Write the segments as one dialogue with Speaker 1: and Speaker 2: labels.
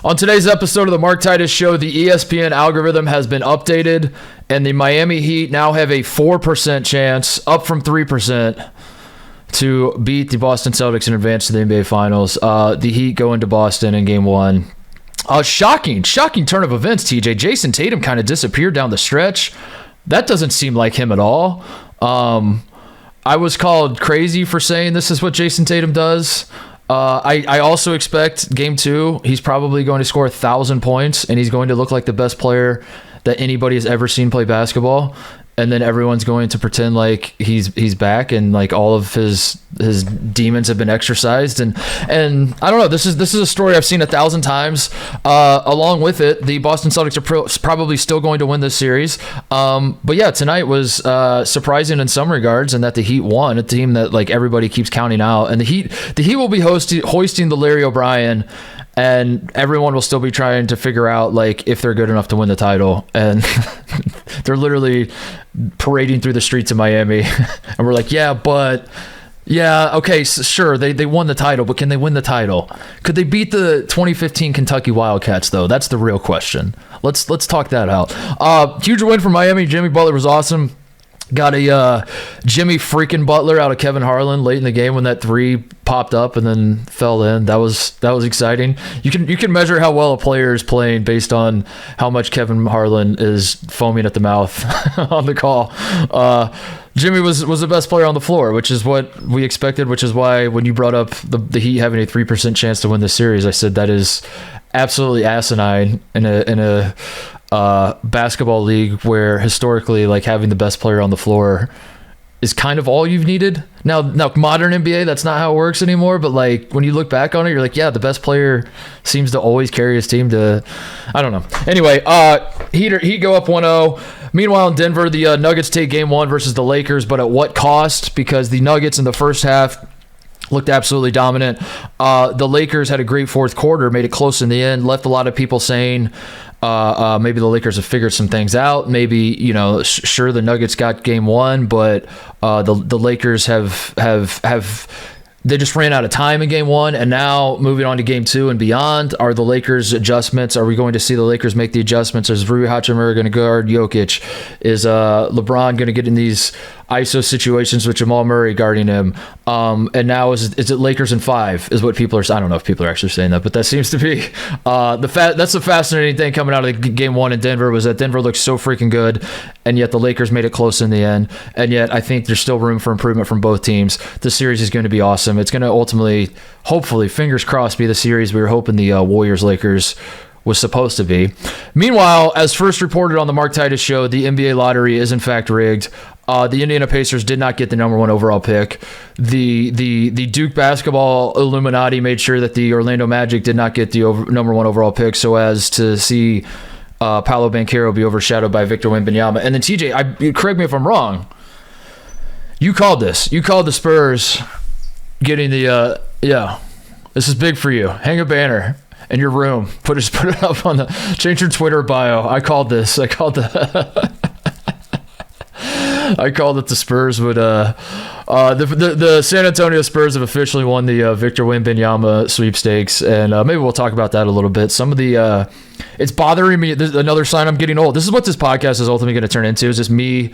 Speaker 1: On today's episode of the Mark Titus Show, the ESPN algorithm has been updated, and the Miami Heat now have a 4% chance, up from 3%, to beat the Boston Celtics and advance to the NBA Finals. The Heat go into Boston in Game 1. Shocking turn of events, TJ. Jayson Tatum kind of disappeared down the stretch. That doesn't seem like him at all. I was called crazy for saying this is what Jayson Tatum does. I also expect Game 2, he's probably going to score 1,000 points, and he's going to look like the best player that anybody has ever seen play basketball. And then everyone's going to pretend like he's back and like all of his demons have been exorcised. And I don't know. This is a story I've seen 1,000 times. Along with it, the Boston Celtics are probably still going to win this series. But yeah, tonight was surprising in some regards, in that the Heat won, a team that like everybody keeps counting out. And the Heat will be hoisting the Larry O'Brien. And everyone will still be trying to figure out like if they're good enough to win the title. And they're literally parading through the streets of Miami. And we're like, okay, sure, they won the title, but can they win the title? Could they beat the 2015 Kentucky Wildcats, though? That's the real question. Let's talk that out. Huge win for Miami. Jimmy Butler was awesome. Got a Jimmy freaking Butler out of Kevin Harlan late in the game when that three popped up and then fell in. That was exciting. You can measure how well a player is playing based on how much Kevin Harlan is foaming at the mouth on the call. Jimmy was the best player on the floor, which is what we expected, which is why when you brought up the Heat having a 3% chance to win the series, I said that is absolutely asinine in a basketball league where historically like having the best player on the floor is kind of all you've needed. Now modern NBA, that's not how it works anymore, but like when you look back on it, you're like, yeah, the best player seems to always carry his team to, I don't know. Anyway, Heat go up 1-0. Meanwhile in Denver, the Nuggets take Game 1 versus the Lakers, but at what cost? Because the Nuggets in the first half looked absolutely dominant. The Lakers had a great fourth quarter, made it close in the end, left a lot of people saying maybe the Lakers have figured some things out. Maybe, sure, the Nuggets got Game 1, but the Lakers have they just ran out of time in Game 1, and now moving on to Game 2 and beyond, are the Lakers adjustments? Are we going to see the Lakers make the adjustments? Is Rui Hachimura going to guard Jokic? Is LeBron going to get in these ISO situations with Jamal Murray guarding him? And now is it Lakers in 5 is what people are saying. I don't know if people are actually saying that, but that seems to be that's the fascinating thing coming out of Game 1 in Denver, was that Denver looked so freaking good, and yet the Lakers made it close in the end. And yet I think there's still room for improvement from both teams. The series is going to be awesome. It's going to ultimately, hopefully, fingers crossed, be the series we were hoping the Warriors-Lakers was supposed to be. Meanwhile, as first reported on the Mark Titus Show, the NBA lottery is in fact rigged. The Indiana Pacers did not get the number 1 overall pick. The Duke basketball Illuminati made sure that the Orlando Magic did not get the number 1 overall pick, so as to see Paolo Banchero be overshadowed by Victor Wembanyama. And then TJ, correct me if I'm wrong, you called this. You called the Spurs getting the this is big for you. Hang a banner in your room. Put it up on change your Twitter bio. I called this. I called it the Spurs would the San Antonio Spurs have officially won the Victor Wembanyama sweepstakes, and maybe we'll talk about that a little bit. Some of the it's bothering me. There's another sign I'm getting old. This is what this podcast is ultimately going to turn into, is just me.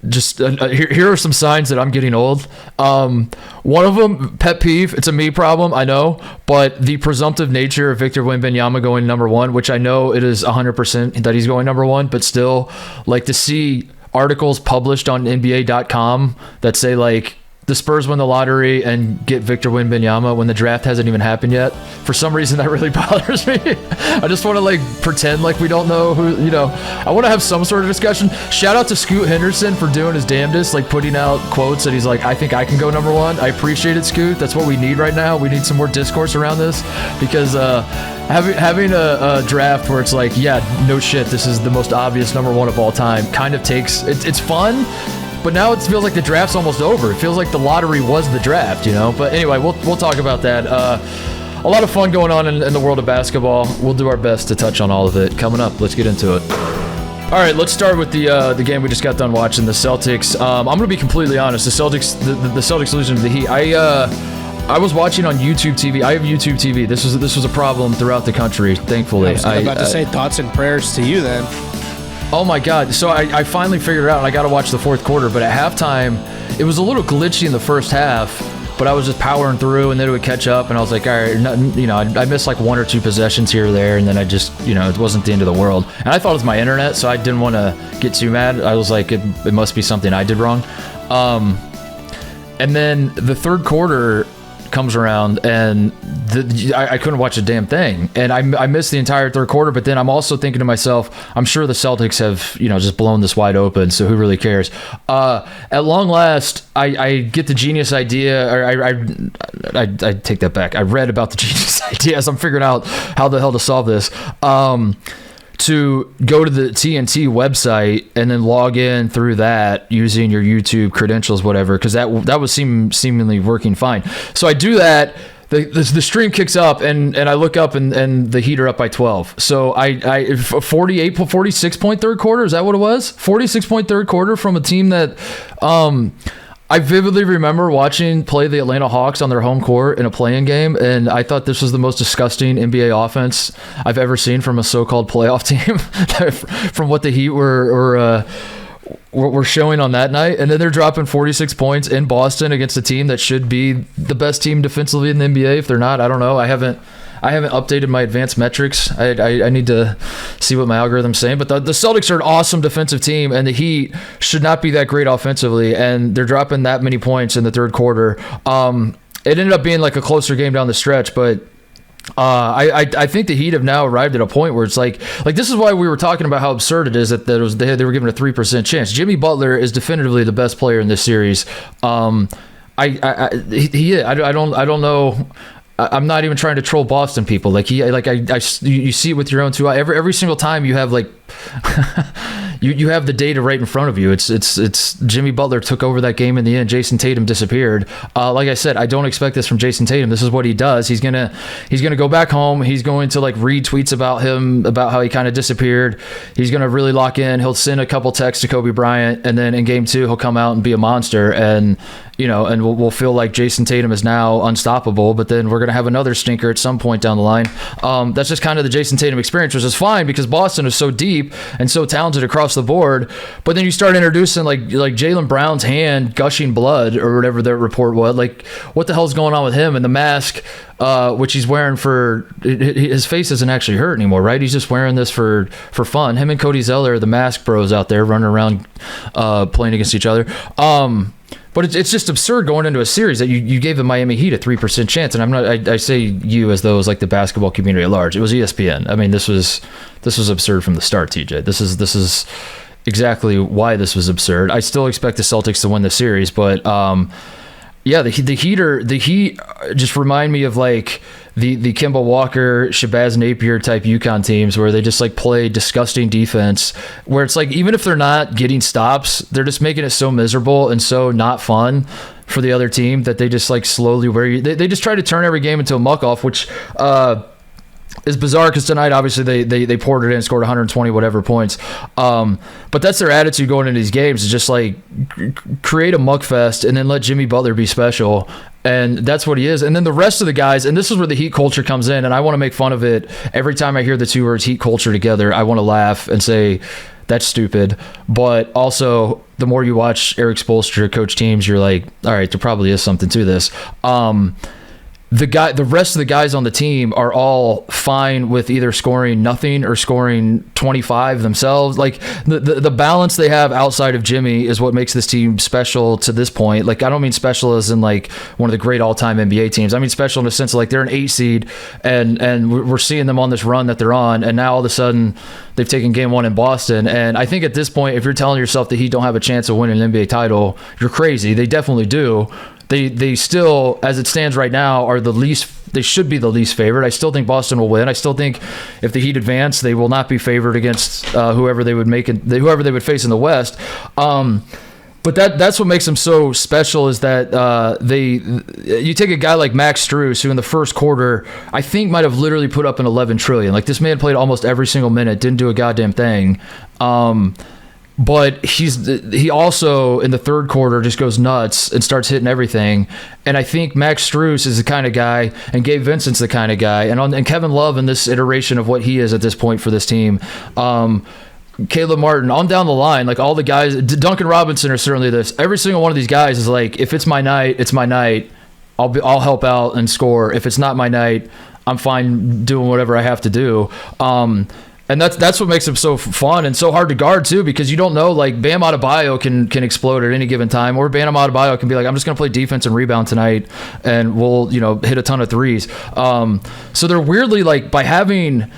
Speaker 1: Here are some signs that I'm getting old. One of them, pet peeve, it's a me problem, I know, but the presumptive nature of Victor Wembanyama going number 1, which I know it is 100% that he's going number 1, but still, like, to see articles published on NBA.com that say like the Spurs win the lottery and get Victor Wembanyama when the draft hasn't even happened yet. For some reason, that really bothers me. I just want to like pretend like we don't know who, I want to have some sort of discussion. Shout out to Scoot Henderson for doing his damnedest, like putting out quotes that he's like, I think I can go number 1. I appreciate it, Scoot. That's what we need right now. We need some more discourse around this, because having a draft where it's like, yeah, no shit, this is the most obvious number 1 of all time, kind of takes, it's fun. But now it feels like the draft's almost over. It feels like the lottery was the draft, But anyway, we'll talk about that. A lot of fun going on in the world of basketball. We'll do our best to touch on all of it. Coming up, let's get into it. All right, let's start with the game we just got done watching, the Celtics. I'm going to be completely honest. The Celtics losing to the Heat. I was watching on YouTube TV. I have YouTube TV. This was a problem throughout the country, thankfully.
Speaker 2: I was about to say thoughts and prayers to you then.
Speaker 1: Oh my God. So I finally figured it out, and I got to watch the fourth quarter. But at halftime, it was a little glitchy in the first half, but I was just powering through, and then it would catch up, and I was like, all right, I missed like 1 or 2 possessions here or there, and then I just, it wasn't the end of the world. And I thought it was my internet, so I didn't want to get too mad. I was like, it must be something I did wrong. And then the third quarter comes around, and I couldn't watch a damn thing, and I missed the entire third quarter. But then I'm also thinking to myself, I'm sure the Celtics have just blown this wide open, so who really cares? At long last, I get the genius idea, or I take that back. I read about the genius idea as I'm figuring out how the hell to solve this. To go to the TNT website and then log in through that using your YouTube credentials, whatever, because that was seemingly working fine. So I do that. The stream kicks up, and I look up, and the Heat are up by 12. So I 46 point third quarter. Is that what it was? 46 point third quarter from a team that I vividly remember watching play the Atlanta Hawks on their home court in a play-in game, and I thought this was the most disgusting NBA offense I've ever seen from a so-called playoff team, from what the Heat were showing on that night. And then they're dropping 46 points in Boston against a team that should be the best team defensively in the NBA. If they're not, I don't know. I haven't updated my advanced metrics. I need to see what my algorithm's saying. But the Celtics are an awesome defensive team, and the Heat should not be that great offensively, and they're dropping that many points in the third quarter. It ended up being like a closer game down the stretch, but I think the Heat have now arrived at a point where it's like this is why we were talking about how absurd it is that they were given a 3% chance. Jimmy Butler is definitively the best player in this series. I don't know. I'm not even trying to troll Boston people. You see it with your own two eyes. Every single time you have you have the data right in front of you. It's Jimmy Butler took over that game in the end. Jayson Tatum disappeared. Like I said, I don't expect this from Jayson Tatum. This is what he does. He's gonna go back home. He's going to read tweets about him, about how he kind of disappeared. He's gonna really lock in. He'll send a couple texts to Kobe Bryant, and then in game 2 he'll come out and be a monster, and we'll feel like Jayson Tatum is now unstoppable. But then we're gonna have another stinker at some point down the line. That's just kind of the Jayson Tatum experience, which is fine because Boston is so deep and so talented across the board. But then you start introducing like Jaylen Brown's hand gushing blood or whatever their report was. Like, what the hell's going on with him? And the mask, which he's wearing his face isn't actually hurt anymore, right? He's just wearing this for fun. Him and Cody Zeller are the mask bros out there running around playing against each other. But it's just absurd going into a series that you gave the Miami Heat a 3% chance, and I say you as though it was like the basketball community at large. It was ESPN. I mean, this was absurd from the start, TJ. This is exactly why this was absurd. I still expect the Celtics to win the series, but the Heat just remind me of like the Kemba Walker, Shabazz Napier type UConn teams where they just play disgusting defense, where it's like even if they're not getting stops, they're just making it so miserable and so not fun for the other team that they just slowly wear you. They just try to turn every game into a muck-off, which is bizarre because tonight obviously they poured it in, scored 120 whatever points, but that's their attitude going into these games, is just create a muck fest and then let Jimmy Butler be special, and that's what he is. And then the rest of the guys, and this is where the Heat culture comes in, and I want to make fun of it every time I hear the two words Heat culture together. I want to laugh and say that's stupid, but also the more you watch Eric Spoelstra coach teams, you're like, all right, there probably is something to this. The rest of the guys on the team are all fine with either scoring nothing or scoring 25 themselves. Like the balance they have outside of Jimmy is what makes this team special to this point. Like, I don't mean special as in one of the great all-time NBA teams. I mean special in the sense of they're an 8 seed and we're seeing them on this run that they're on, and now all of a sudden they've taken game 1 in Boston. And I think at this point, if you're telling yourself that Heat don't have a chance of winning an NBA title, you're crazy. They definitely do. They still, as it stands right now, are they should be the least favored. I still think Boston will win. I still think if the Heat advance, they will not be favored against whoever they would face in the West. But that's what makes them so special, is that you take a guy like Max Strus, who in the first quarter I think might have literally put up an 11 trillion. Like, this man played almost every single minute, didn't do a goddamn thing. But he also in the third quarter just goes nuts and starts hitting everything. And I think Max Strus is the kind of guy, and Gabe Vincent's the kind of guy, and Kevin Love in this iteration of what he is at this point for this team. Caleb Martin, on down the line, like all the guys, Duncan Robinson are certainly this. Every single one of these guys is like, if it's my night, it's my night. I'll help out and score. If it's not my night, I'm fine doing whatever I have to do. And that's what makes him so fun and so hard to guard too, because you don't know, like Bam Adebayo can explode at any given time, or Bam Adebayo can be like, I'm just going to play defense and rebound tonight, and we'll hit a ton of threes. So they're weirdly, like, by having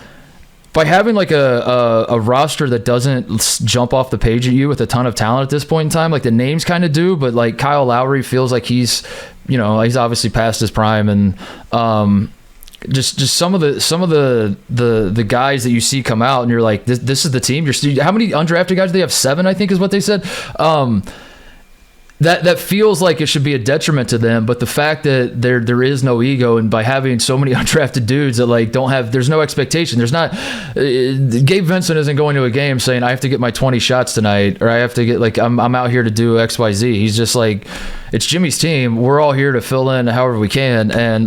Speaker 1: like a roster that doesn't jump off the page at you with a ton of talent at this point in time, like the names kind of do, but like Kyle Lowry feels like he's obviously past his prime, and just some of the guys that you see come out, and you're like, this is the team. How many undrafted guys do they have? 7, I think, is what they said. That feels like it should be a detriment to them, but the fact that there is no ego, and by having so many undrafted dudes that like there's no expectation. There's not. Gabe Vincent isn't going to a game saying I have to get my 20 shots tonight, or I have to get, like, I'm out here to do XYZ. He's just like, it's Jimmy's team. We're all here to fill in however we can, and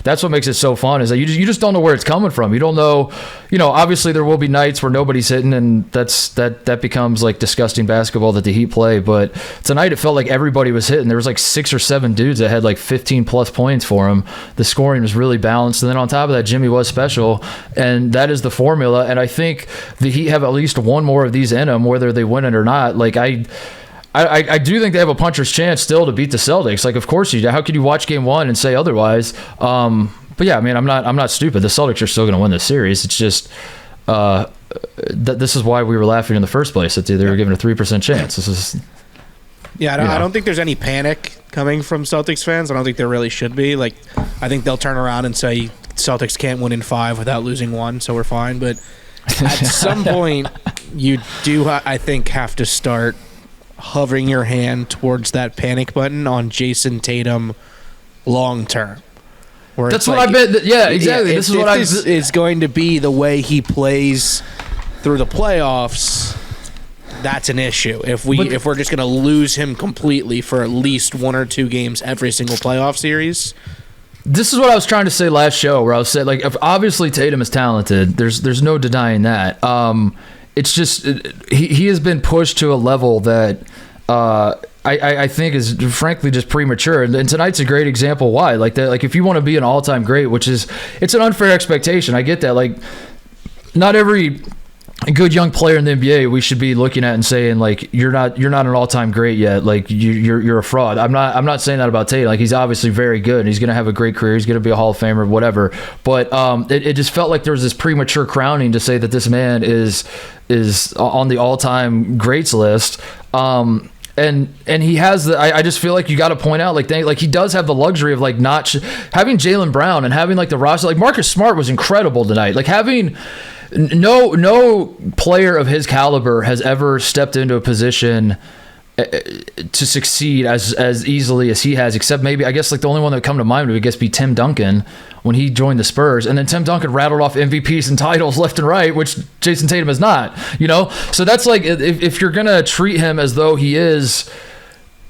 Speaker 1: that's what makes it so fun. Is that you just don't know where it's coming from. You don't know. Obviously there will be nights where nobody's hitting, and that becomes like disgusting basketball that the Heat play. But tonight it felt like everybody was hitting. There was like 6 or 7 dudes that had like 15 plus points for them. The scoring was really balanced, and then on top of that, Jimmy was special, and that is the formula. And I think the Heat have at least one more of these in them, whether they win it or not. Like I do think they have a puncher's chance still to beat the Celtics. Like, of course you do. How could you watch game 1 and say otherwise? But yeah, I mean, I'm not stupid. The Celtics are still going to win this series. It's just this is why we were laughing in the first place, that they were given a 3% chance. This is
Speaker 2: I don't think there's any panic coming from Celtics fans. I don't think there really should be. Like, I think they'll turn around and say Celtics can't win in 5 without losing 1, so we're fine. But at some point, you do, I think, have to start hovering your hand towards that panic button on Jayson Tatum long term.
Speaker 1: That's what I bet. Yeah, exactly.
Speaker 2: This is going to be the way he plays through the playoffs. That's an issue. If we're just going to lose him completely for at least 1 or 2 games every single playoff series.
Speaker 1: This is what I was trying to say last show, where I was saying, like, if obviously Tatum is talented, there's no denying that. It's just he has been pushed to a level that I think is frankly just premature, and tonight's a great example why. Like that, like if you want to be an all-time great, it's an unfair expectation. I get that. Like, not every good young player in the NBA we should be looking at and saying, like, you're not an all-time great yet. Like, you're a fraud. I'm not saying that about Tatum. Like, he's obviously very good, and he's going to have a great career. He's going to be a Hall of Famer, whatever. But it just felt like there was this premature crowning to say that this man is on the all-time greats list. And he has I just feel like you got to point out, like he does have the luxury of, like, not having Jaylen Brown and having, like, the roster. Like, Marcus Smart was incredible tonight. Like, having no player of his caliber has ever stepped into a position to succeed as easily as he has, except maybe, I guess, like, the only one that would come to mind would, I guess, be Tim Duncan when he joined the Spurs. And then Tim Duncan rattled off MVPs and titles left and right, which Jayson Tatum is not, So that's like, if you're going to treat him as though he is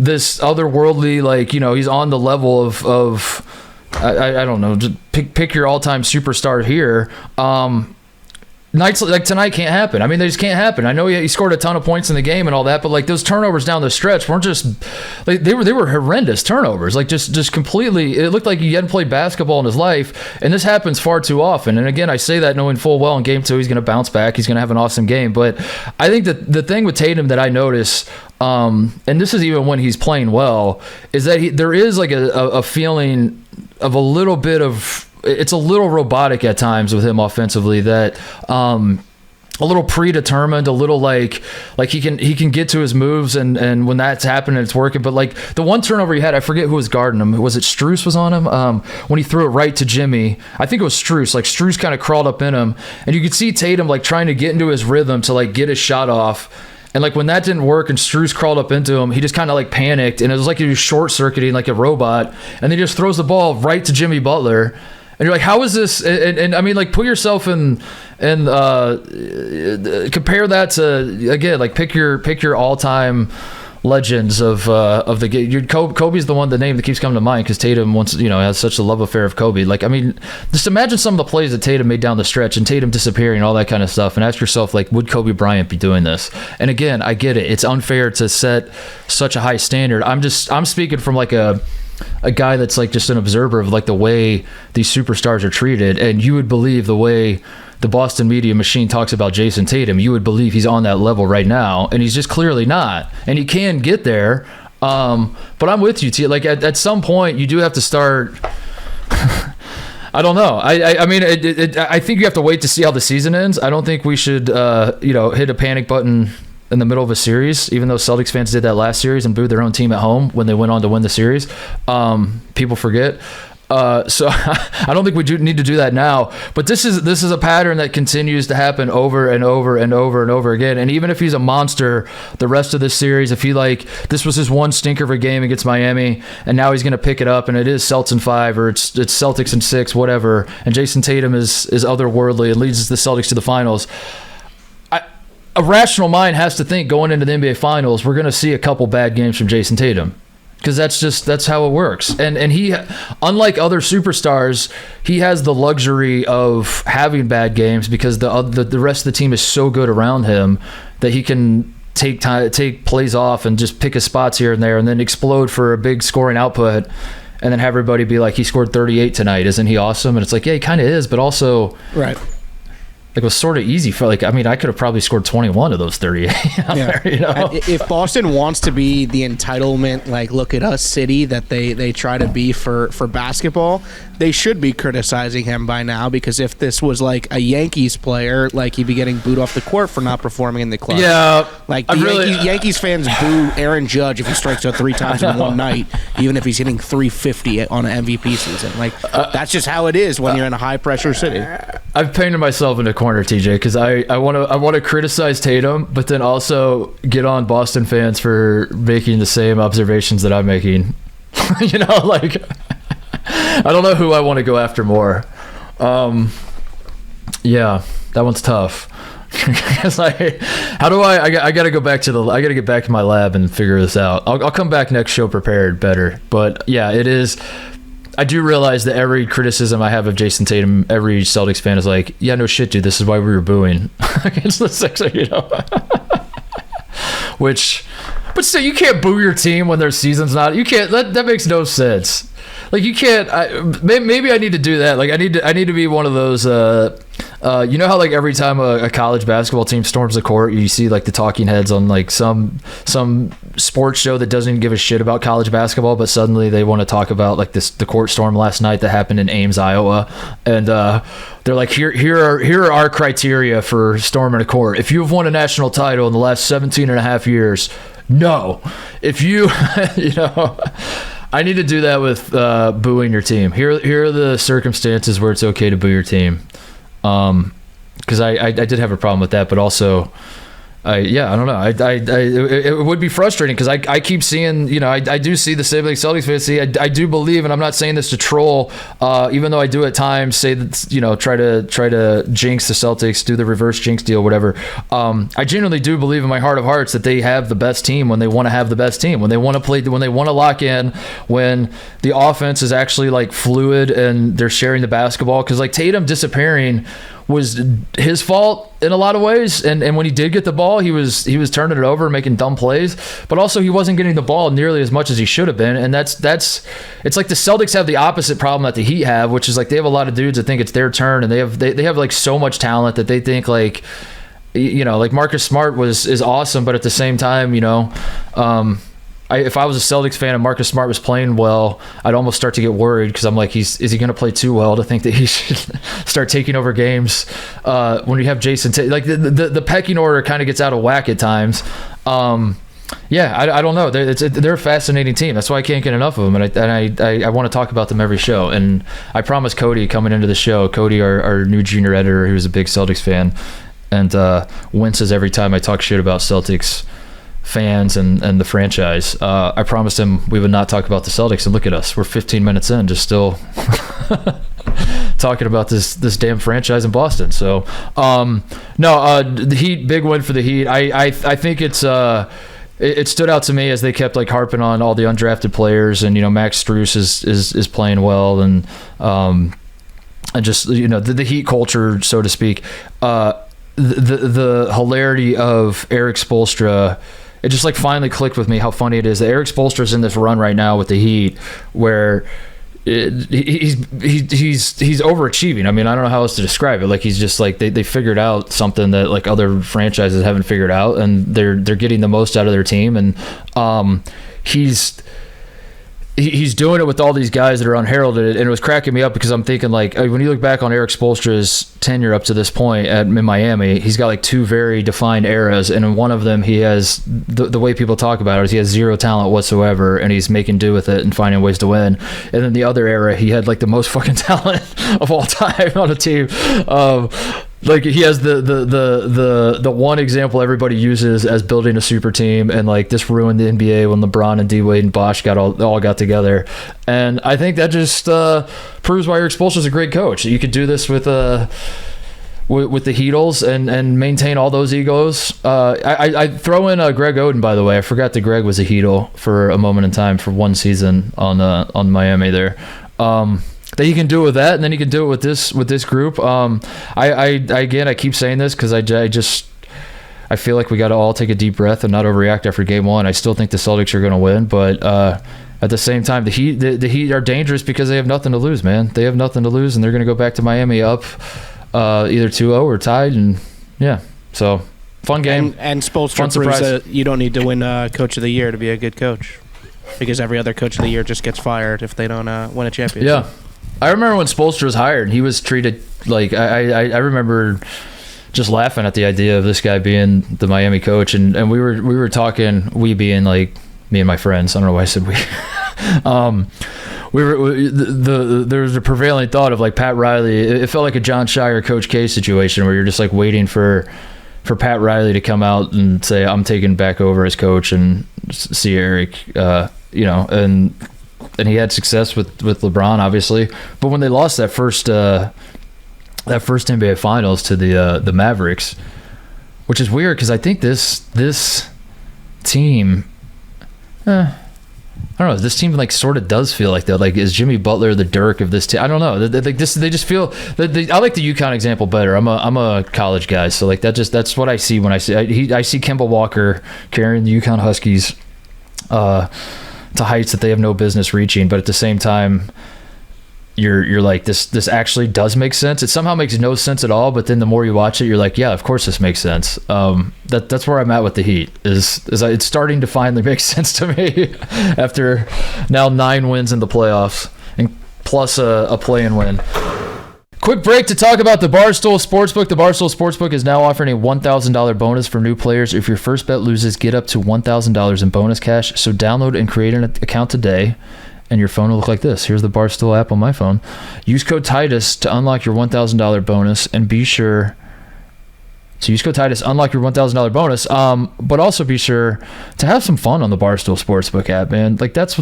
Speaker 1: this otherworldly, like, he's on the level of I don't know, just pick your all-time superstar here. Nights like tonight can't happen. I mean, they just can't happen. I know he scored a ton of points in the game and all that, but, like, those turnovers down the stretch weren't just, like, they were horrendous turnovers. Like, just completely, it looked like he hadn't played basketball in his life, and this happens far too often. And again, I say that knowing full well in game 2 he's going to bounce back. He's going to have an awesome game. But I think that the thing with Tatum that I notice, and this is even when he's playing well, is that there is, like, a feeling of a little bit of, it's a little robotic at times with him offensively, that a little predetermined, a little like he can get to his moves, and when that's happening, it's working. But, like, the one turnover he had, I forget who was guarding him. Was it Strus was on him? When he threw it right to Jimmy, I think it was Strus. Like, Strus kind of crawled up in him, and you could see Tatum, like, trying to get into his rhythm to, like, get his shot off. And, like, when that didn't work and Strus crawled up into him, he just kind of, like, panicked, and it was like he was short-circuiting like a robot, and then he just throws the ball right to Jimmy Butler. And you're like, how is this? And I mean, like, put yourself in and compare that to, again, like, pick your all-time legends of the game. Kobe's the one, the name that keeps coming to mind because Tatum has such a love affair of Kobe. Like, I mean, just imagine some of the plays that Tatum made down the stretch and Tatum disappearing and all that kind of stuff, and ask yourself, like, would Kobe Bryant be doing this? And again, I get it. It's unfair to set such a high standard. I'm speaking from like a guy that's like just an observer of like the way these superstars are treated, and you would believe the way the Boston media machine talks about Jayson Tatum, you would believe he's on that level right now, and he's just clearly not, and he can get there. But I'm with you, T. Like at some point you do have to start. I don't know. I mean, I think you have to wait to see how the season ends. I don't think we should hit a panic button in the middle of a series, even though Celtics fans did that last series and booed their own team at home when they went on to win the series. People forget. So I don't think we need to do that now. But this is a pattern that continues to happen over and over and over and over again. And even if he's a monster the rest of this series, if he this was his one stinker of a game against Miami, and now he's going to pick it up, and it is Celtics in 5 or it's Celtics in 6, whatever, and Jayson Tatum is otherworldly and leads the Celtics to the finals. A rational mind has to think going into the NBA Finals, we're going to see a couple bad games from Jayson Tatum, because that's how it works. And he, unlike other superstars, he has the luxury of having bad games because the rest of the team is so good around him that he can take plays off and just pick his spots here and there, and then explode for a big scoring output, and then have everybody be like, he scored 38 tonight, isn't he awesome? And it's like, yeah, he kind of is, but also
Speaker 2: right.
Speaker 1: Like, it was sort of easy for, like, I mean, I could have probably scored 21 of those 38.
Speaker 2: Yeah.
Speaker 1: There,
Speaker 2: If Boston wants to be the entitlement, like, look at us city that they try to be for basketball, they should be criticizing him by now, because if this was like a Yankees player, like, he'd be getting booed off the court for not performing in the clutch.
Speaker 1: Yeah.
Speaker 2: Like, Yankees fans boo Aaron Judge if he strikes out 3 times in one night, even if he's hitting 350 on an MVP season. Like, that's just how it is when you're in a high pressure city.
Speaker 1: I've painted myself in a corner, TJ, because I want to criticize Tatum, but then also get on Boston fans for making the same observations that I'm making. Like, I don't know who I want to go after more. Yeah, that one's tough. Because how do I got to go back to I got to get back to my lab and figure this out. I'll come back next show prepared better. But yeah, it is. I do realize that every criticism I have of Jayson Tatum, every Celtics fan is like, yeah, no shit, dude, this is why we were booing against the Sixers, but still, you can't boo your team when their season's not. You can't. That makes no sense. Like, you can't. Maybe I need to do that. Like, I need to be one of those. You know how, like, every time a college basketball team storms the court, you see, like, the talking heads on, like, some sports show that doesn't give a shit about college basketball, but suddenly they want to talk about, like, the court storm last night that happened in Ames, Iowa, and they're like, here are our criteria for storming a court. If you've won a national title in the last 17 and a half years, no. If you, I need to do that with booing your team. Here are the circumstances where it's okay to boo your team. Because I did have a problem with that, but also, I don't know. It would be frustrating because I keep seeing, I do see the same thing Celtics fans see. I do believe, and I'm not saying this to troll, even though I do at times say that, try to jinx the Celtics, do the reverse jinx deal, whatever. I genuinely do believe in my heart of hearts that they have the best team when they want to have the best team, when they want to play, when they want to lock in, when the offense is actually, like, fluid and they're sharing the basketball. Because, like, Tatum disappearing was his fault in a lot of ways, and when he did get the ball, he was turning it over, making dumb plays, but also he wasn't getting the ball nearly as much as he should have been. And that's it's like the Celtics have the opposite problem that the Heat have, which is, like, they have a lot of dudes that think it's their turn, and they have like so much talent that they think, like, like Marcus Smart is awesome, but at the same time, if I was a Celtics fan and Marcus Smart was playing well, I'd almost start to get worried because I'm like, is he going to play too well to think that he should start taking over games when you have Jayson Tatum? Like, the pecking order kind of gets out of whack at times. Yeah, I don't know. They're a fascinating team. That's why I can't get enough of them, and I want to talk about them every show. And I promised Cody coming into the show, Cody, our new junior editor, who's a big Celtics fan, and winces every time I talk shit about Celtics fans and the franchise. I promised him we would not talk about the Celtics, and look at us. We're 15 minutes in, just still talking about this damn franchise in Boston. So the Heat, big win for the Heat. I think it stood out to me as they kept like harping on all the undrafted players, and Max Strus is playing well, and just the Heat culture, so to speak. The hilarity of Eric Spoelstra, it just like finally clicked with me how funny it is that Eric Spoelstra's in this run right now with the Heat where he's overachieving. I mean, I don't know how else to describe it. Like, he's just like they figured out something that like other franchises haven't figured out, and they're getting the most out of their team. And he's doing it with all these guys that are unheralded, and it was cracking me up because I'm thinking, like, when you look back on Eric Spoelstra's tenure up to this point in Miami, he's got like two very defined eras, and in one of them he has the way people talk about it is he has zero talent whatsoever, and he's making do with it and finding ways to win. And then the other era, he had like the most fucking talent of all time on a team. Like, he has the one example everybody uses as building a super team, and like this ruined the NBA when LeBron and D Wade and Bosh all got together. And I think that just proves why Eric Spoelstra is a great coach. You could do this with the Heatles and maintain all those egos. I throw in Greg Oden, by the way. I forgot that Greg was a Heatle for a moment in time for one season on Miami there. That you can do it with that, and then you can do it with this group. I keep saying this because I feel like we got to all take a deep breath and not overreact after game one. I still think the Celtics are going to win, but at the same time, the Heat are dangerous because they have nothing to lose, man. They have nothing to lose, and they're going to go back to Miami up either 2-0 or tied, and yeah, so fun game. And
Speaker 2: Spoelstra proves that you don't need to win Coach of the Year to be a good coach, because every other Coach of the Year just gets fired if they don't win a championship.
Speaker 1: Yeah. I remember when Spoelstra was hired, he was treated like I remember just laughing at the idea of this guy being the Miami coach, and we were talking, we being like me and my friends. I don't know why I said we. There was a prevailing thought of like Pat Riley. It felt like a John Shire Coach K situation where you're just like waiting for Pat Riley to come out and say, I'm taking back over as coach, and see Eric, and he had success with LeBron, obviously. But when they lost that first NBA Finals to the Mavericks, which is weird because I think this team, I don't know, this team like sort of does feel like that. Like, is Jimmy Butler the Dirk of this team? I don't know. They just feel. I like the UConn example better. I'm a college guy, so like that's what I see when I see I see Kemba Walker carrying the UConn Huskies to heights that they have no business reaching, but at the same time, you're like, this actually does make sense. It somehow makes no sense at all, but then the more you watch it, you're like, yeah, of course this makes sense. That's where I'm at with the Heat. It's starting to finally make sense to me after now 9 wins in the playoffs and plus a play-in win. Quick break to talk about the Barstool Sportsbook. The Barstool Sportsbook is now offering a $1,000 bonus for new players. If your first bet loses, get up to $1,000 in bonus cash. So download and create an account today, and your phone will look like this. Here's the Barstool app on my phone. Use code Titus to unlock your $1,000 bonus, and be sure to use code Titus, unlock your $1,000 bonus. But also be sure to have some fun on the Barstool Sportsbook app, man. Like, that's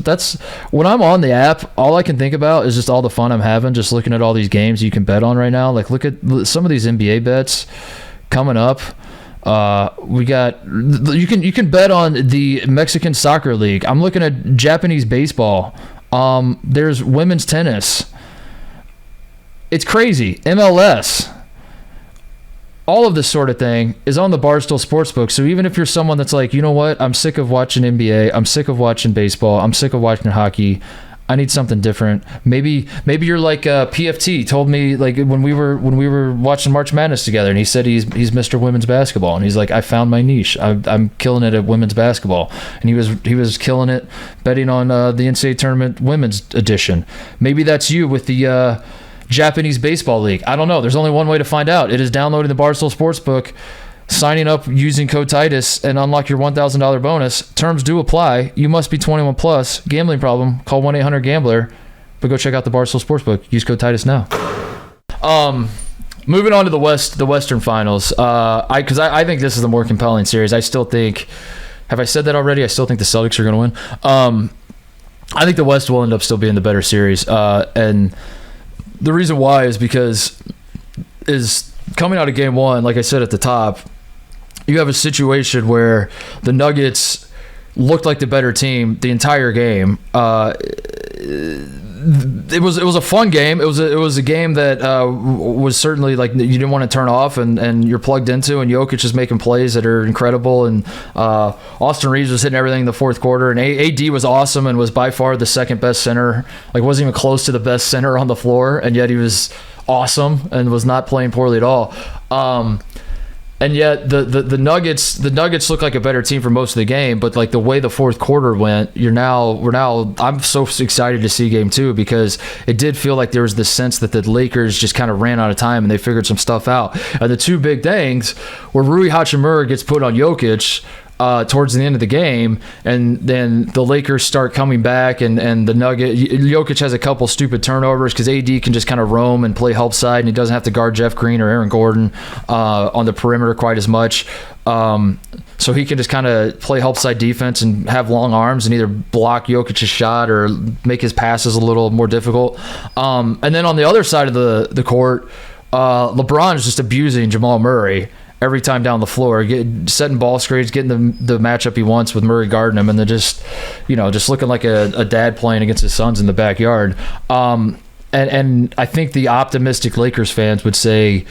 Speaker 1: when I'm on the app, all I can think about is just all the fun I'm having, just looking at all these games you can bet on right now. Like, look at some of these NBA bets coming up. We got, you can bet on the Mexican Soccer League. I'm looking at Japanese baseball. There's women's tennis. It's crazy. MLS. All of this sort of thing is on the Barstool Sportsbook. So even if you're someone that's like, you know what, I'm sick of watching NBA, I'm sick of watching baseball, I'm sick of watching hockey, I need something different. Maybe you're like PFT told me, like, when we were watching March Madness together, and he said he's Mr. Women's Basketball, and he's like, I found my niche. I'm killing it at women's basketball, and he was killing it betting on the NCAA tournament women's edition. Maybe that's you with the Japanese Baseball League. I don't know. There's only one way to find out. It is downloading the Barstool Sportsbook, signing up using code Titus, and unlock your $1,000 bonus. Terms do apply. You must be 21 plus. Gambling problem? Call 1-800-GAMBLER. But go check out the Barstool Sportsbook. Use code Titus now. Moving on to the Western Finals. Because I think this is the more compelling series. I still think. Have I said that already? I still think the Celtics are going to win. I think the West will end up still being the better series. And the reason why is because coming out of game one, like I said at the top, you have a situation where the Nuggets looked like the better team the entire game. It was a fun game. It was a game that was certainly like you didn't want to turn off, and you're plugged into, and Jokic is making plays that are incredible, and Austin Reeves was hitting everything in the fourth quarter, and AD was awesome and was by far the second best center. Like wasn't even close to the best center on the floor, and yet he was awesome and was not playing poorly at all. And yet the Nuggets look like a better team for most of the game, but like the way the fourth quarter went, I'm so excited to see game two because it did feel like there was this sense that the Lakers just kind of ran out of time and they figured some stuff out. And the two big things were Rui Hachimura gets put on Jokic towards the end of the game, and then the Lakers start coming back, and the Jokic has a couple stupid turnovers because AD can just kind of roam and play help side, and he doesn't have to guard Jeff Green or Aaron Gordon on the perimeter quite as much. So he can just kind of play help side defense and have long arms and either block Jokic's shot or make his passes a little more difficult. And then on the other side of the court, LeBron is just abusing Jamal Murray every time down the floor, setting ball screens, getting the matchup he wants with Murray guarding him, and then just looking like a dad playing against his sons in the backyard. And I think the optimistic Lakers fans would say,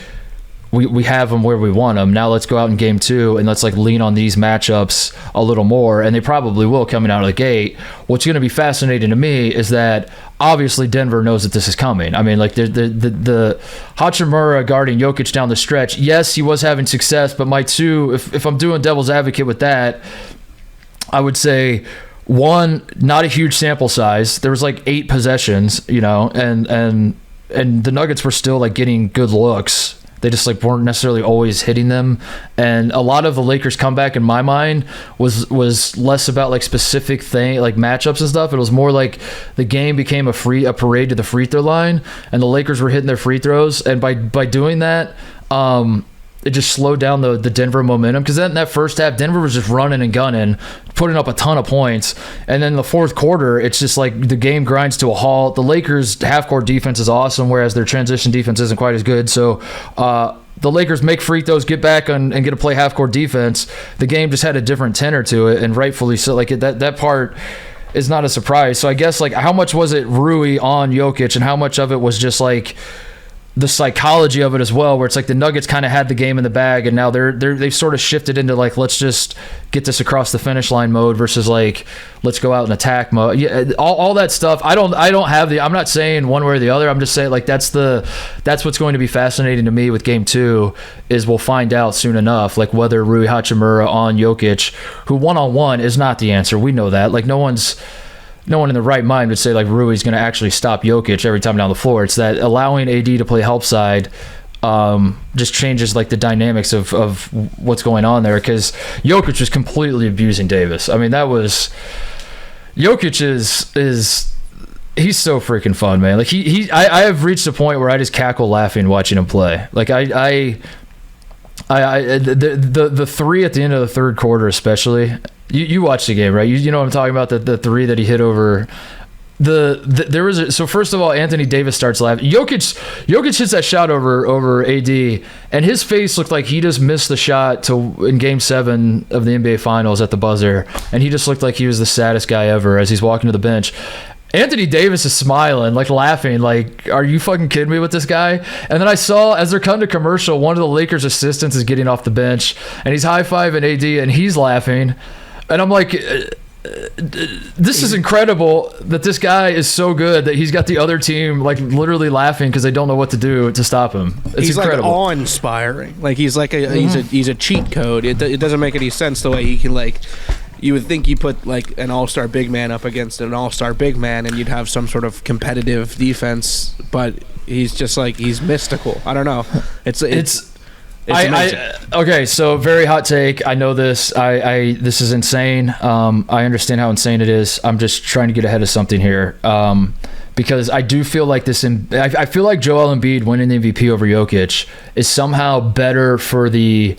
Speaker 1: we have them where we want them. Now let's go out in game two and let's like lean on these matchups a little more. And they probably will coming out of the gate. What's going to be fascinating to me is that obviously Denver knows that this is coming. I mean, like the Hachimura guarding Jokic down the stretch. Yes, he was having success, but my two, if I'm doing devil's advocate with that, I would say one, not a huge sample size. There was like 8 possessions, and the Nuggets were still like getting good looks. They just like weren't necessarily always hitting them, and a lot of the Lakers' comeback in my mind was less about like specific like matchups and stuff. It was more like the game became a parade to the free throw line, and the Lakers were hitting their free throws, and by doing that, it just slowed down the Denver momentum, because then that first half Denver was just running and gunning, putting up a ton of points, and then the fourth quarter it's just like the game grinds to a halt. The Lakers half-court defense is awesome, whereas their transition defense isn't quite as good. So the Lakers make free throws, get back and get to play half-court defense. The game just had a different tenor to it, and rightfully so. Like that part is not a surprise. So I guess like how much was it Rui on Jokic, and how much of it was just like the psychology of it as well, where it's like the Nuggets kind of had the game in the bag, and now they've sort of shifted into like, let's just get this across the finish line mode versus like, let's go out and attack mode. Yeah, all that stuff. I'm not saying one way or the other. I'm just saying like that's what's going to be fascinating to me with game two, is we'll find out soon enough, like whether Rui Hachimura on Jokic, who one-on-one is not the answer. We know that. Like no one in the right mind would say like Rui's going to actually stop Jokic every time down the floor. It's that allowing AD to play help side just changes like the dynamics of what's going on there, because Jokic was completely abusing Davis. I mean, Jokic is he's so freaking fun, man. Like I have reached a point where I just cackle laughing watching him play. Like the three at the end of the third quarter especially. You watched the game, right? You know what I'm talking about, the three that he hit over. There was so first of all, Anthony Davis starts laughing. Jokic hits that shot over AD, and his face looked like he just missed the shot in Game 7 of the NBA Finals at the buzzer, and he just looked like he was the saddest guy ever as he's walking to the bench. Anthony Davis is smiling, like laughing, like, are you fucking kidding me with this guy? And then I saw, as they're cutting to commercial, one of the Lakers assistants is getting off the bench, and he's high-fiving AD, and he's laughing. And I'm like, this is incredible that this guy is so good that he's got the other team like literally laughing because they don't know what to do to stop him. He's incredible. Like awe-inspiring. Like he's like he's a cheat code. It doesn't make any sense the way he can like. You would think you put like an all-star big man up against an all-star big man and you'd have some sort of competitive defense, but he's just like, he's mystical. I don't know. It's okay, so very hot take. I know this. This is insane. I understand how insane it is. I'm just trying to get ahead of something here. Because I do feel like I feel like Joel Embiid winning the MVP over Jokic is somehow better for the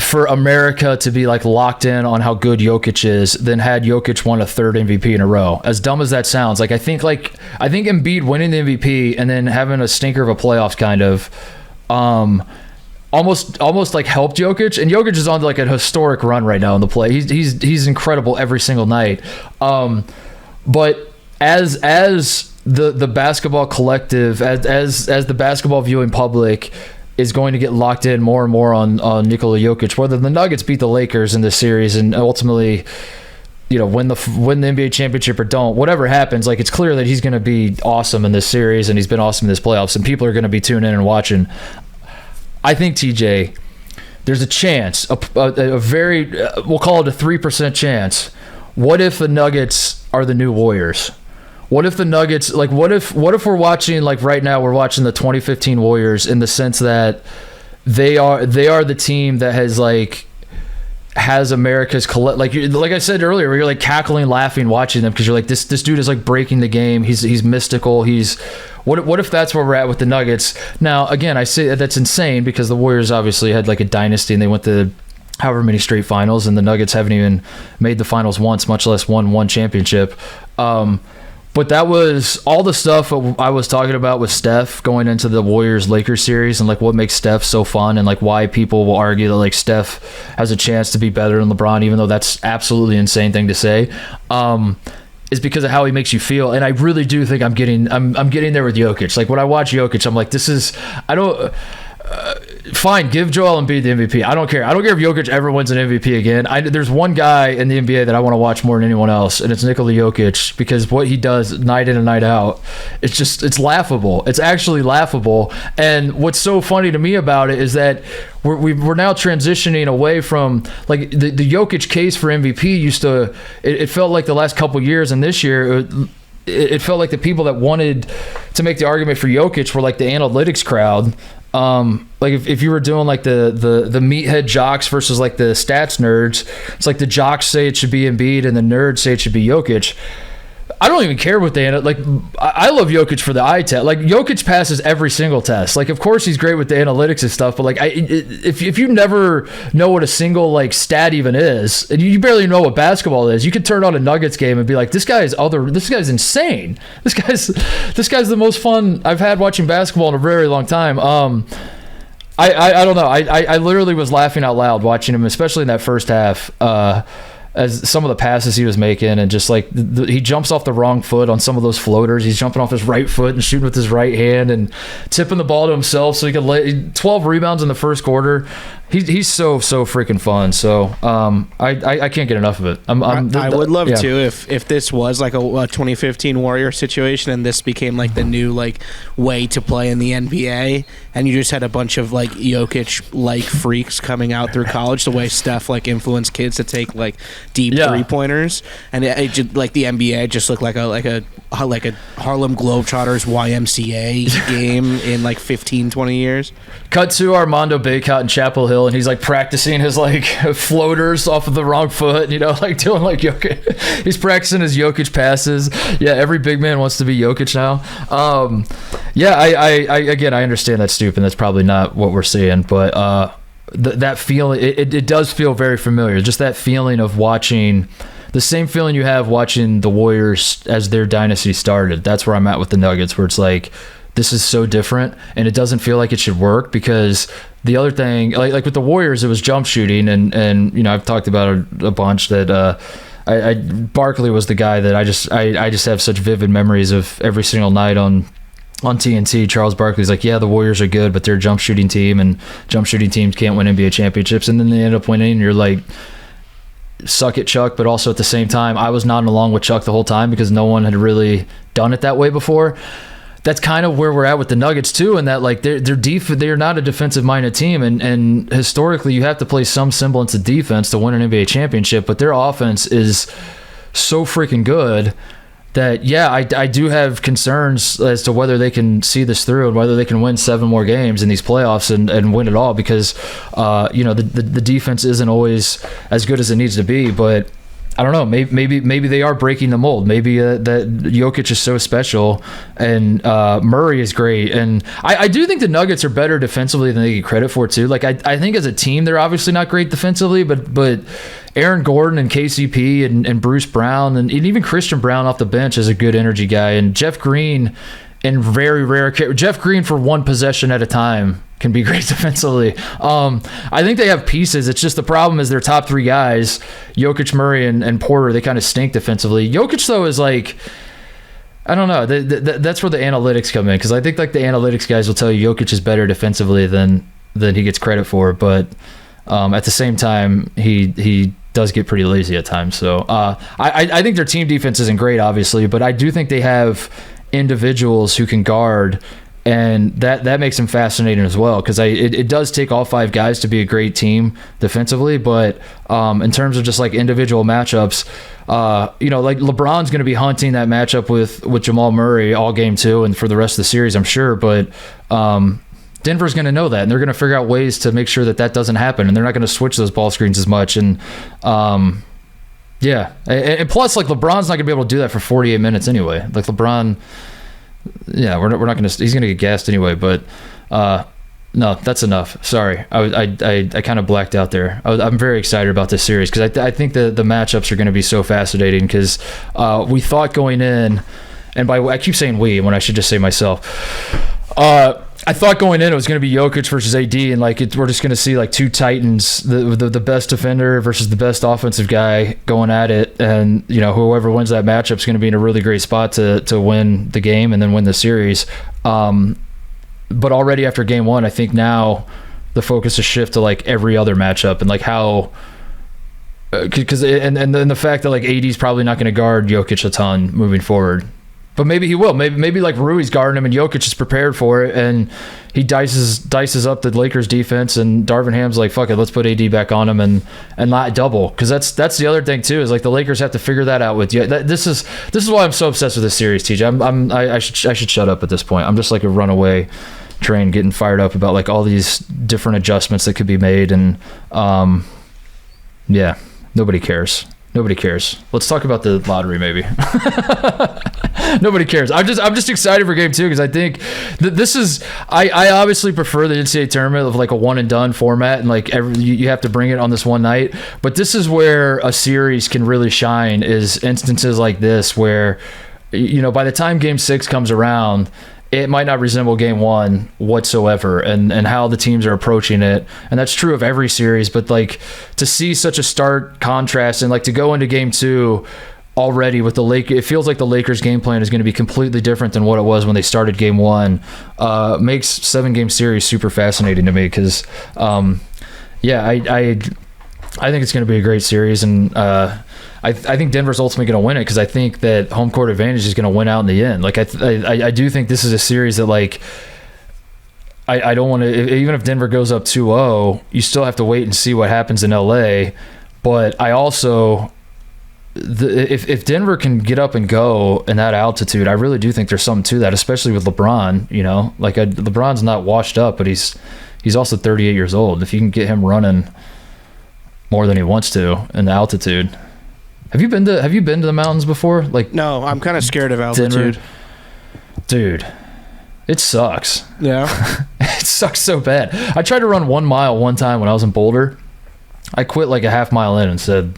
Speaker 1: for America to be like locked in on how good Jokic is than had Jokic won a third MVP in a row. As dumb as that sounds, I think Embiid winning the MVP and then having a stinker of a playoffs kind of almost like helped Jokic, and Jokic is on like a historic run right now in the play. He's incredible every single night. But as the basketball collective, as the basketball viewing public is going to get locked in more and more on Nikola Jokic, whether the Nuggets beat the Lakers in this series and ultimately, win the NBA championship or don't, whatever happens, like it's clear that he's going to be awesome in this series and he's been awesome in this playoffs and people are going to be tuning in and watching. I think, TJ, there's a chance, a very, we'll call it a 3% chance. What if the Nuggets are the new Warriors? What if the Nuggets, like, what if we're watching, like right now, we're watching the 2015 Warriors in the sense that they are the team that has America's like I said earlier, where you're like cackling, laughing, watching them because you're like this dude is like breaking the game. He's mystical. What if that's where we're at with the Nuggets? Now, again, I say that's insane because the Warriors obviously had like a dynasty and they went to however many straight finals, and the Nuggets haven't even made the finals once, much less won one championship. But that was all the stuff I was talking about with Steph going into the Warriors-Lakers series and like what makes Steph so fun and like why people will argue that like Steph has a chance to be better than LeBron, even though that's absolutely insane thing to say, is because of how he makes you feel. And I really do think I'm getting there with Jokic. Like when I watch Jokic, I'm like, fine, give Joel Embiid the MVP. I don't care. I don't care if Jokic ever wins an MVP again. There's one guy in the NBA that I want to watch more than anyone else, and it's Nikola Jokic, because what he does night in and night out, it's laughable. It's actually laughable. And what's so funny to me about it is that we're now transitioning away from like the Jokic case for MVP it felt like the last couple years, and this year it felt like the people that wanted to make the argument for Jokic were like the analytics crowd. Like if you were doing like the meathead jocks versus like the stats nerds, it's like the jocks say it should be Embiid and the nerds say it should be Jokic. I don't even care what they end up like. I love Jokic for the eye test. Like Jokic passes every single test. Like of course he's great with the analytics and stuff, but like if you never know what a single like stat even is, and you barely know what basketball is, you could turn on a Nuggets game and be like, this guy's insane. This guy's the most fun I've had watching basketball in a very long time. I don't know. I literally was laughing out loud watching him, especially in that first half. As some of the passes he was making, and just like he jumps off the wrong foot on some of those floaters. He's jumping off his right foot and shooting with his right hand and tipping the ball to himself so he could 12 rebounds in the first quarter. He's so freaking fun. So I can't get enough of it.
Speaker 2: I would love to if this was like a 2015 Warrior situation and this became like the new like way to play in the NBA, and you just had a bunch of like Jokic like freaks coming out through college, the way Steph like influenced kids to take like deep 3-pointers, and it just, like the NBA just looked like a Harlem Globetrotters YMCA game in like 15-20 years.
Speaker 1: Cut to Armando Bacot in Chapel Hill, and he's like practicing his like floaters off of the wrong foot, like doing like Jokic. He's practicing his Jokic passes. Yeah, every big man wants to be Jokic now. I understand that's stupid. That's probably not what we're seeing, but that feeling, it does feel very familiar. Just that feeling of watching, the same feeling you have watching the Warriors as their dynasty started. That's where I'm at with the Nuggets, where it's like, this is so different, and it doesn't feel like it should work, because the other thing, like with the Warriors, it was jump shooting, and I've talked about it a bunch that Barkley was the guy that I just have such vivid memories of every single night on TNT. Charles Barkley's like, yeah, the Warriors are good, but they're a jump shooting team, and jump shooting teams can't win NBA championships, and then they end up winning, and you're like, suck it, Chuck. But also at the same time, I was nodding along with Chuck the whole time because no one had really done it that way before. That's kind of where we're at with the Nuggets too, and that like they're not a defensive minded team, and historically you have to play some semblance of defense to win an NBA championship, but their offense is so freaking good that I do have concerns as to whether they can see this through and whether they can win 7 more games in these playoffs and win it all, because the defense isn't always as good as it needs to be. But I don't know. Maybe they are breaking the mold. Maybe that Jokic is so special, and Murray is great. And I do think the Nuggets are better defensively than they get credit for too. Like I think as a team they're obviously not great defensively, but Aaron Gordon and KCP and Bruce Brown and even Christian Brown off the bench is a good energy guy. And Jeff Green, in very rare Jeff Green for one possession at a time can be great defensively. I think they have pieces. It's just the problem is their top three guys, Jokic, Murray, and Porter, they kind of stink defensively. Jokic, though, is like, I don't know. That's where the analytics come in, because I think like the analytics guys will tell you Jokic is better defensively than he gets credit for. But at the same time, he does get pretty lazy at times. So I think their team defense isn't great, obviously, but I do think they have individuals who can guard, and that makes them fascinating as well, because it does take all five guys to be a great team defensively, but in terms of just like individual matchups, like LeBron's going to be hunting that matchup with Jamal Murray all game 2 and for the rest of the series, I'm sure, but Denver's going to know that, and they're going to figure out ways to make sure that doesn't happen, and they're not going to switch those ball screens as much. And yeah, and plus, like, LeBron's not going to be able to do that for 48 minutes anyway. Like, LeBron, yeah, we're not going to. He's going to get gassed anyway. But no, that's enough. Sorry, I kind of blacked out there. I'm very excited about this series because I think the matchups are going to be so fascinating, because we thought going in, and I keep saying we when I should just say myself. I thought going in it was going to be Jokic versus AD, and like we're just going to see like two titans, the best defender versus the best offensive guy going at it, and whoever wins that matchup is going to be in a really great spot to win the game and then win the series. But already after game 1, I think now the focus has shifted to like every other matchup, and like how because and then the fact that like AD's probably not going to guard Jokic a ton moving forward. But maybe he will. Maybe like Rui's guarding him and Jokic is prepared for it, and he dices up the Lakers defense, and Darvin Ham's like, fuck it, let's put AD back on him and not double, because that's the other thing too, is like the Lakers have to figure that out with you. This is why I'm so obsessed with this series, TJ. I should shut up at this point. I'm just like a runaway train getting fired up about like all these different adjustments that could be made, and yeah, nobody cares. Let's talk about the lottery, maybe. Nobody cares. I'm just excited for game 2, because I think that this is. I obviously prefer the NCAA tournament of like a one and done format, and like you have to bring it on this one night. But this is where a series can really shine, is instances like this where, by the time game 6 comes around, it might not resemble game 1 whatsoever, and how the teams are approaching it. And that's true of every series, but like to see such a stark contrast, and like to go into game 2 already with the Lakers, it feels like the Lakers game plan is going to be completely different than what it was when they started game 1. Makes 7-game series super fascinating to me, because yeah, I think it's going to be a great series, and I think Denver's ultimately going to win it, because I think that home court advantage is going to win out in the end. Like I do think this is a series that like I don't want to, even if Denver goes up 2-0, you still have to wait and see what happens in LA. But I also, if Denver can get up and go in that altitude, I really do think there's something to that, especially with LeBron. LeBron's not washed up, but he's also 38 years old. If you can get him running more than he wants to in the altitude. Have you been to the mountains before? Like,
Speaker 2: no, I'm kind of scared of altitude.
Speaker 1: Denver? Dude, it sucks.
Speaker 2: Yeah.
Speaker 1: It sucks so bad. I tried to run 1 mile one time when I was in Boulder. I quit like a half mile in and said,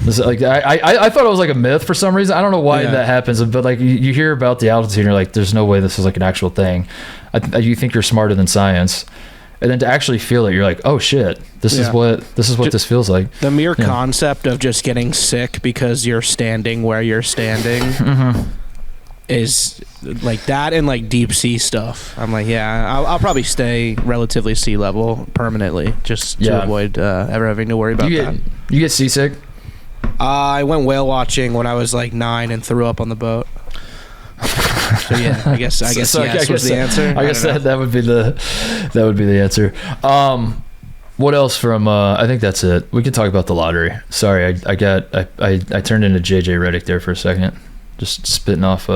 Speaker 1: like, I thought it was like a myth for some reason. I don't know why that happens, but like you hear about the altitude and you're like, there's no way this is like an actual thing. You think you're smarter than science. And then to actually feel it, you're like, oh shit, this is what this feels like.
Speaker 2: The mere concept of just getting sick because you're standing where you're standing is like that, and like deep sea stuff. I'm like, I'll probably stay relatively sea level permanently, just to avoid ever having to worry about that.
Speaker 1: You get seasick?
Speaker 2: I went whale watching when I was like 9 and threw up on the boat. So yeah, I guess yes was the answer.
Speaker 1: I guess that would be the answer. What else from? I think that's it. We can talk about the lottery. Sorry, I turned into JJ Redick there for a second, just spitting off.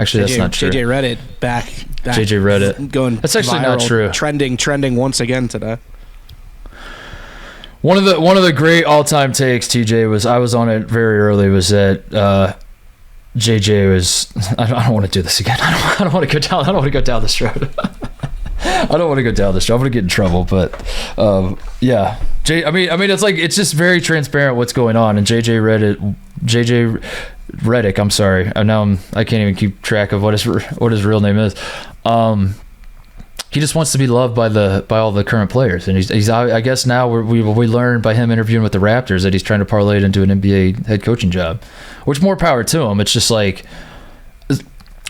Speaker 1: Actually, that's not true.
Speaker 2: JJ Reddit back.
Speaker 1: JJ Reddit
Speaker 2: going.
Speaker 1: That's actually
Speaker 2: viral,
Speaker 1: not true.
Speaker 2: Trending once again today.
Speaker 1: One of the great all-time takes, TJ, was, I was on it very early, was that JJ was, I don't want to do this again. I don't want to go down this road. I don't want to go down this road. I'm going to get in trouble, but yeah. I mean it's like, it's just very transparent what's going on, and JJ Redick, I'm sorry. I can't even keep track of what his real name is. He just wants to be loved by all the current players, and he's I guess now we learned by him interviewing with the Raptors that he's trying to parlay it into an NBA head coaching job, which more power to him. It's just like,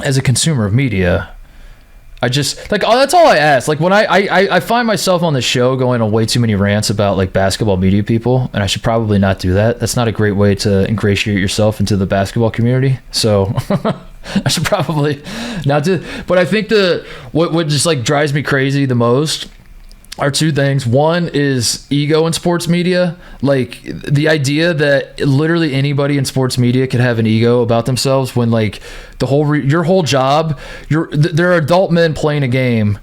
Speaker 1: as a consumer of media, I just like, that's all I ask. Like when I find myself on the show going on way too many rants about like basketball media people, and I should probably not do that. That's not a great way to ingratiate yourself into the basketball community. So I should probably not do. But I think what just like drives me crazy the most are two things. One is ego in sports media. Like the idea that literally anybody in sports media could have an ego about themselves, when like your whole job, there are adult men playing a game,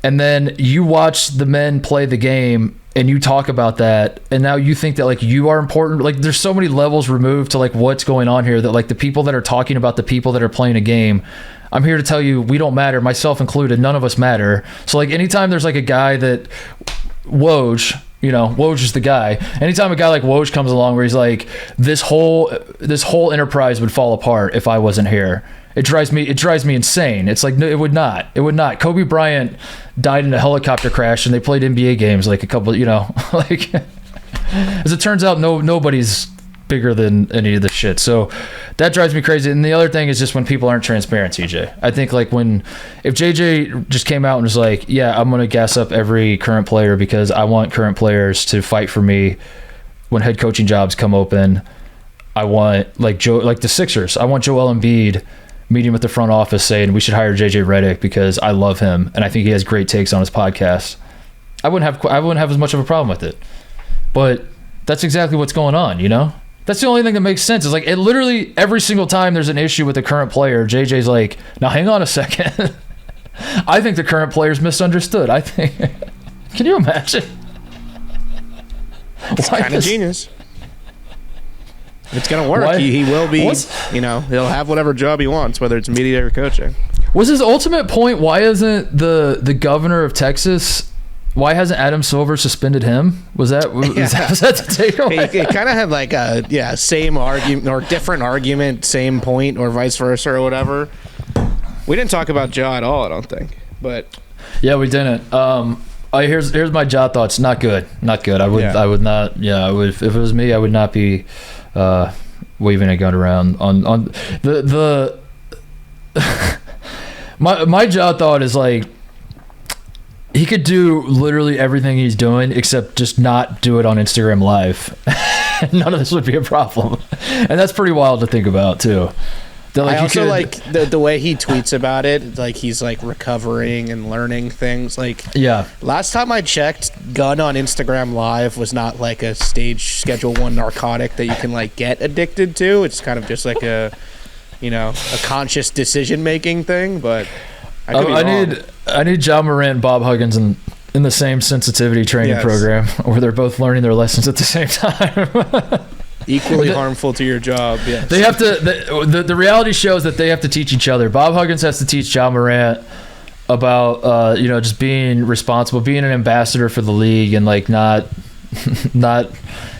Speaker 1: and then you watch the men play the game and you talk about that, and now you think that like you are important. Like there's so many levels removed to like what's going on here, that like the people that are talking about the people that are playing a game, I'm here to tell you, we don't matter, myself included. None of us matter. So like anytime there's like a guy that Woj is the guy. Anytime a guy like Woj comes along where he's like, this whole enterprise would fall apart if I wasn't here, it drives me insane. It's like, no, it would not. Kobe Bryant died in a helicopter crash, and they played NBA games like a couple, like as it turns out, nobody's bigger than any of this shit. So that drives me crazy. And the other thing is just when people aren't transparent, TJ. I think like if JJ just came out and was like, yeah, I'm going to gas up every current player because I want current players to fight for me when head coaching jobs come open. I want like the Sixers. I want Joel Embiid meeting with the front office saying we should hire JJ Redick because I love him and I think he has great takes on his podcast. I wouldn't have as much of a problem with it. But that's exactly what's going on, That's the only thing that makes sense. Is like, it literally every single time there's an issue with the current player, JJ's like, now hang on a second. I think the current player's misunderstood. Can you imagine?
Speaker 2: It's kind of genius. It's going to work. He will be, he'll have whatever job he wants, whether it's media or coaching.
Speaker 1: Was his ultimate point, why isn't the governor of Texas, why hasn't Adam Silver suspended him? Was that the takeaway?
Speaker 2: It kind of had like a same argument or different argument, same point, or vice versa or whatever. We didn't talk about Ja at all, I don't think. But
Speaker 1: yeah, we didn't. Here's my Ja thoughts. Not good. I would not. Yeah, I would. If it was me, I would not be waving a gun around on the. my Ja thought is like, he could do literally everything he's doing except just not do it on Instagram Live. None of this would be a problem. And that's pretty wild to think about, too. That, like,
Speaker 2: I also like the way he tweets about it. Like, he's, like, recovering and learning things. Like,
Speaker 1: yeah.
Speaker 2: Last time I checked, gun on Instagram Live was not, like, a stage Schedule 1 narcotic that you can, like, get addicted to. It's kind of just, like, a conscious decision-making thing, but
Speaker 1: I need Ja Morant and Bob Huggins in the same sensitivity training program where they're both learning their lessons at the same time.
Speaker 2: Equally harmful to your job, yes.
Speaker 1: They have to. The reality shows that they have to teach each other. Bob Huggins has to teach Ja Morant about just being responsible, being an ambassador for the league, and like not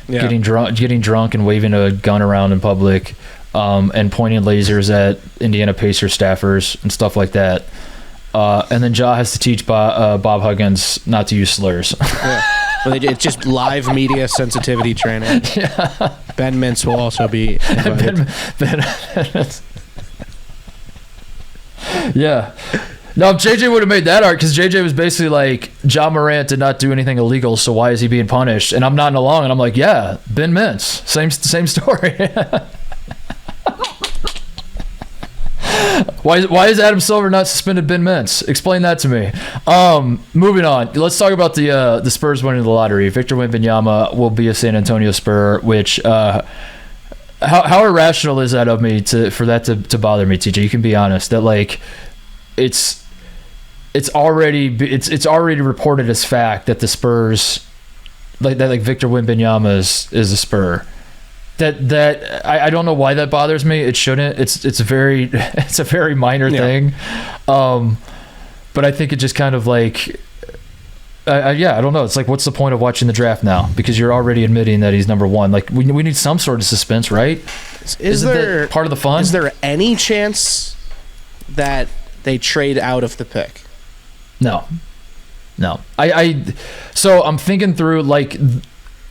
Speaker 1: getting drunk and waving a gun around in public, and pointing lasers at Indiana Pacers staffers and stuff like that. And then Ja has to teach Bob Huggins not to use slurs.
Speaker 2: Yeah. Well, it's just live media sensitivity training.
Speaker 1: Yeah.
Speaker 2: Ben Mintz will also be invited.
Speaker 1: Yeah. No, if JJ would have made that art, because JJ was basically like, Ja Morant did not do anything illegal, so why is he being punished? And I'm nodding along, and I'm like, yeah, Ben Mintz. Same story. Why is Adam Silver not suspended Ben Mintz? Explain that to me. Moving on. Let's talk about the Spurs winning the lottery. Victor Wembanyama will be a San Antonio Spur, which how irrational is that of me for that to bother me, TJ? You can be honest that like it's already reported as fact that the Spurs like Victor Wembanyama is a Spur. That I don't know why that bothers me. It shouldn't. It's a very minor thing. But I think it just kind of like I don't know. It's like, what's the point of watching the draft now? Because you're already admitting that he's number one. Like, we need some sort of suspense, right? Isn't that part of the fun?
Speaker 2: Is there any chance that they trade out of the pick?
Speaker 1: No. So I'm thinking through, like,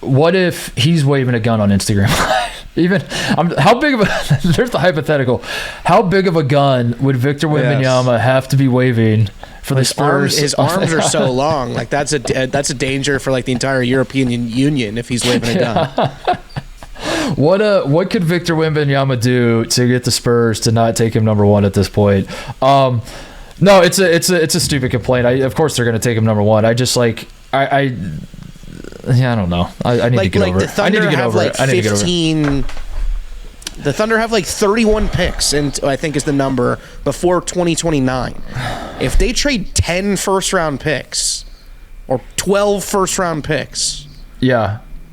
Speaker 1: what if he's waving a gun on Instagram? How big of a there's the hypothetical. How big of a gun would Victor Wembanyama have to be waving for the Spurs?
Speaker 2: His arms are so long. Like, that's a danger for like the entire European Union if he's waving a gun.
Speaker 1: What could Victor Wembanyama do to get the Spurs to not take him number one at this point? No, it's a stupid complaint. Of course they're going to take him number one. I just like I don't know. I need to get over it. I need to get over it.
Speaker 2: The Thunder have like 31 picks, and I think is the number before 2029. If they trade 10 first-round picks or 12 first-round picks,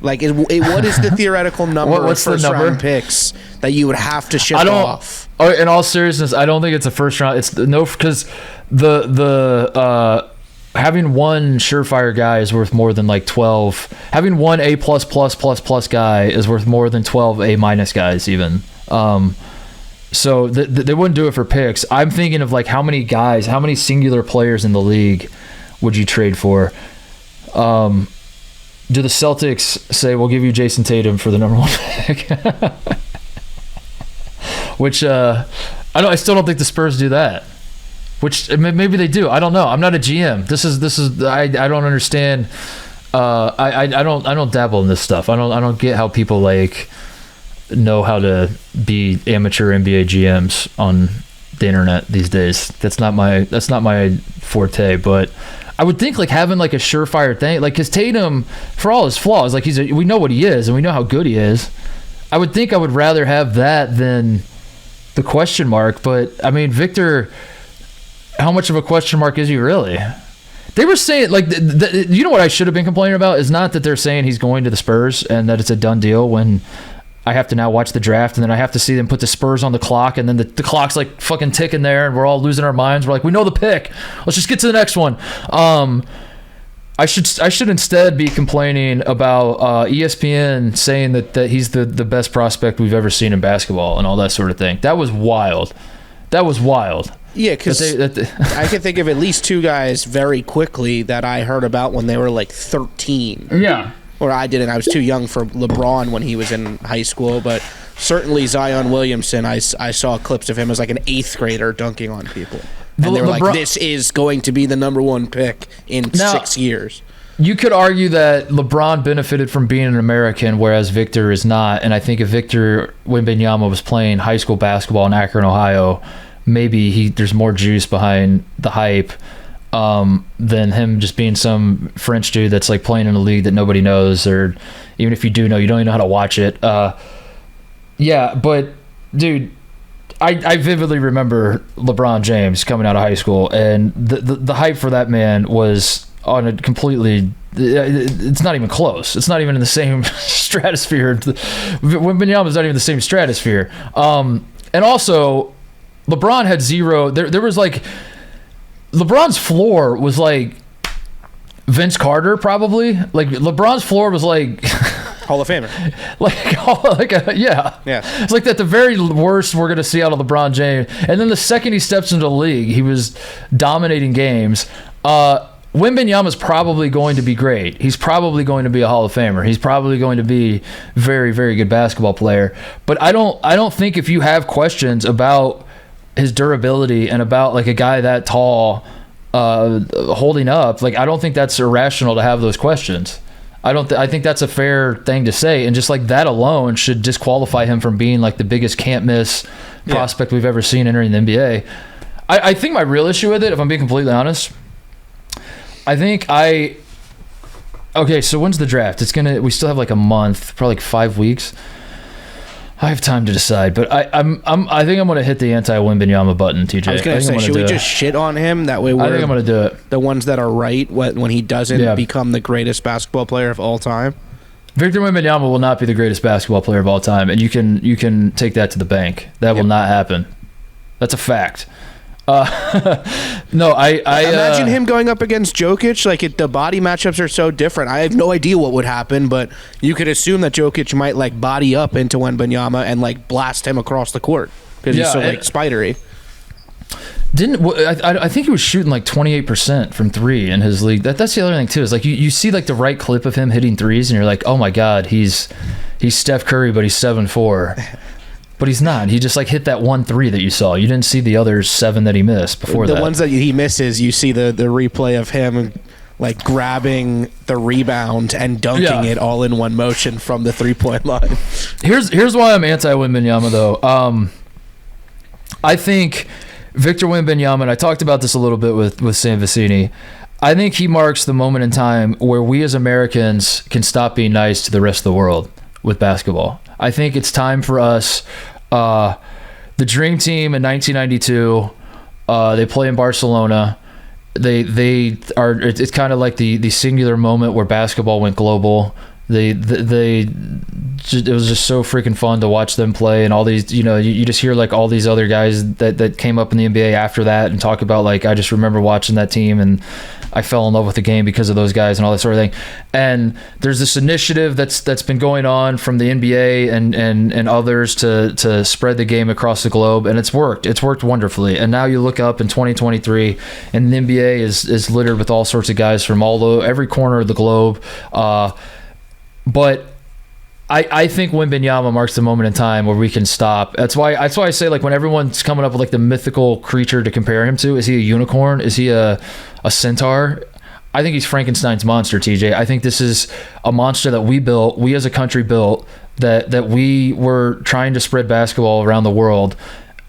Speaker 2: like what is the theoretical number of first-round picks that you would have to ship off?
Speaker 1: Oh, in all seriousness, I don't think it's a first round. It's no, because the having one surefire guy is worth more than like 12. Having one A++++ guy is worth more than 12 A- guys even. So they wouldn't do it for picks. I'm thinking of like how many singular players in the league would you trade for? Do the Celtics say, we'll give you Jayson Tatum for the number one pick? Which I still don't think the Spurs do that. Which maybe they do. I don't know. I'm not a GM. This is I don't understand. I don't dabble in this stuff. I don't get how people like know how to be amateur NBA GMs on the internet these days. That's not my forte. But I would think like having like a surefire thing, like, because Tatum, for all his flaws, like we know what he is and we know how good he is. I would think I would rather have that than the question mark. But I mean, Victor, how much of a question mark is he really? They were saying, like, you know what I should have been complaining about is not that they're saying he's going to the Spurs and that it's a done deal when I have to now watch the draft and then I have to see them put the Spurs on the clock and then the clock's like fucking ticking there and we're all losing our minds. We're like, we know the pick. Let's just get to the next one. I should instead be complaining about ESPN saying that he's the best prospect we've ever seen in basketball and all that sort of thing. That was wild. Yeah, because I can think of at least two guys very quickly that I heard about when they were like 13. Yeah.
Speaker 2: Or I didn't. I was too young for LeBron when he was in high school, but certainly Zion Williamson, I saw clips of him as like an 8th grader dunking on people. And they were like, this is going to be the number one pick in 6 years.
Speaker 1: You could argue that LeBron benefited from being an American, whereas Victor is not. And I think if Victor Wembanyama was playing high school basketball in Akron, Ohio, maybe there's more juice behind the hype than him just being some French dude that's like playing in a league that nobody knows, or even if you do know, you don't even know how to watch it. Yeah, but dude, I vividly remember LeBron James coming out of high school, and the hype for that man was on a completely, it's not even close. It's not even in the same stratosphere. Wembanyama's not even the same stratosphere. And also, LeBron had zero. There was like, LeBron's floor was like Vince Carter, probably. Like, LeBron's floor was like
Speaker 2: Hall of Famer.
Speaker 1: Yeah. It's like, at the very worst we're gonna see out of LeBron James, and then the second he steps into the league, he was dominating games. Wembanyama's probably going to be great. He's probably going to be a Hall of Famer. He's probably going to be very, very good basketball player. But I don't think if you have questions about his durability and about like a guy that tall holding up, like, I don't think that's irrational to have those questions. I think that's a fair thing to say, and just like that alone should disqualify him from being like the biggest can't miss prospect we've ever seen entering the NBA. I think my real issue with it, if I'm being completely honest, okay, so when's the draft? We still have like a month, probably like 5 weeks. I have time to decide, but I think I'm going to hit the anti-Wembanyama button, TJ.
Speaker 2: I was going to say, should we just shit on him? That way
Speaker 1: I think I'm going to do it.
Speaker 2: The ones that are right when he doesn't become the greatest basketball player of all time.
Speaker 1: Victor Wembanyama will not be the greatest basketball player of all time, and you can take that to the bank. That will not happen. That's a fact. No, I
Speaker 2: imagine him going up against Jokic. Like the body matchups are so different. I have no idea what would happen, but you could assume that Jokic might like body up into Wembanyama and like blast him across the court because he's so like spidery.
Speaker 1: I think he was shooting like 28% from three in his league. That's the other thing too. Is like you see like the right clip of him hitting threes, and you're like, oh my god, he's Steph Curry, but he's 7'4". But he's not. He just like hit that 1 3 that you saw. You didn't see the other 7 that he missed before that.
Speaker 2: The ones that he misses, you see the replay of him like grabbing the rebound and dunking it all in one motion from the 3-point line.
Speaker 1: Here's why I'm anti-Wembanyama though. I think Victor Wembanyama, and I talked about this a little bit with Sam Vecini, I think he marks the moment in time where we as Americans can stop being nice to the rest of the world with basketball. I think it's time for us. The Dream Team in 1992, they play in Barcelona. They are. It's kind of like the singular moment where basketball went global. It was just so freaking fun to watch them play, and all these, you just hear like all these other guys that came up in the NBA after that and talk about like, I just remember watching that team and I fell in love with the game because of those guys and all that sort of thing. And there's this initiative that's been going on from the NBA and others to spread the game across the globe, and it's worked. It's worked wonderfully. And now you look up in 2023, and the NBA is littered with all sorts of guys from every corner of the globe. But I think Wembanyama marks the moment in time where we can stop. That's why I say, like, when everyone's coming up with like the mythical creature to compare him to, is he a unicorn? Is he a centaur? I think he's Frankenstein's monster, TJ. I think this is a monster that we as a country built, that we were trying to spread basketball around the world,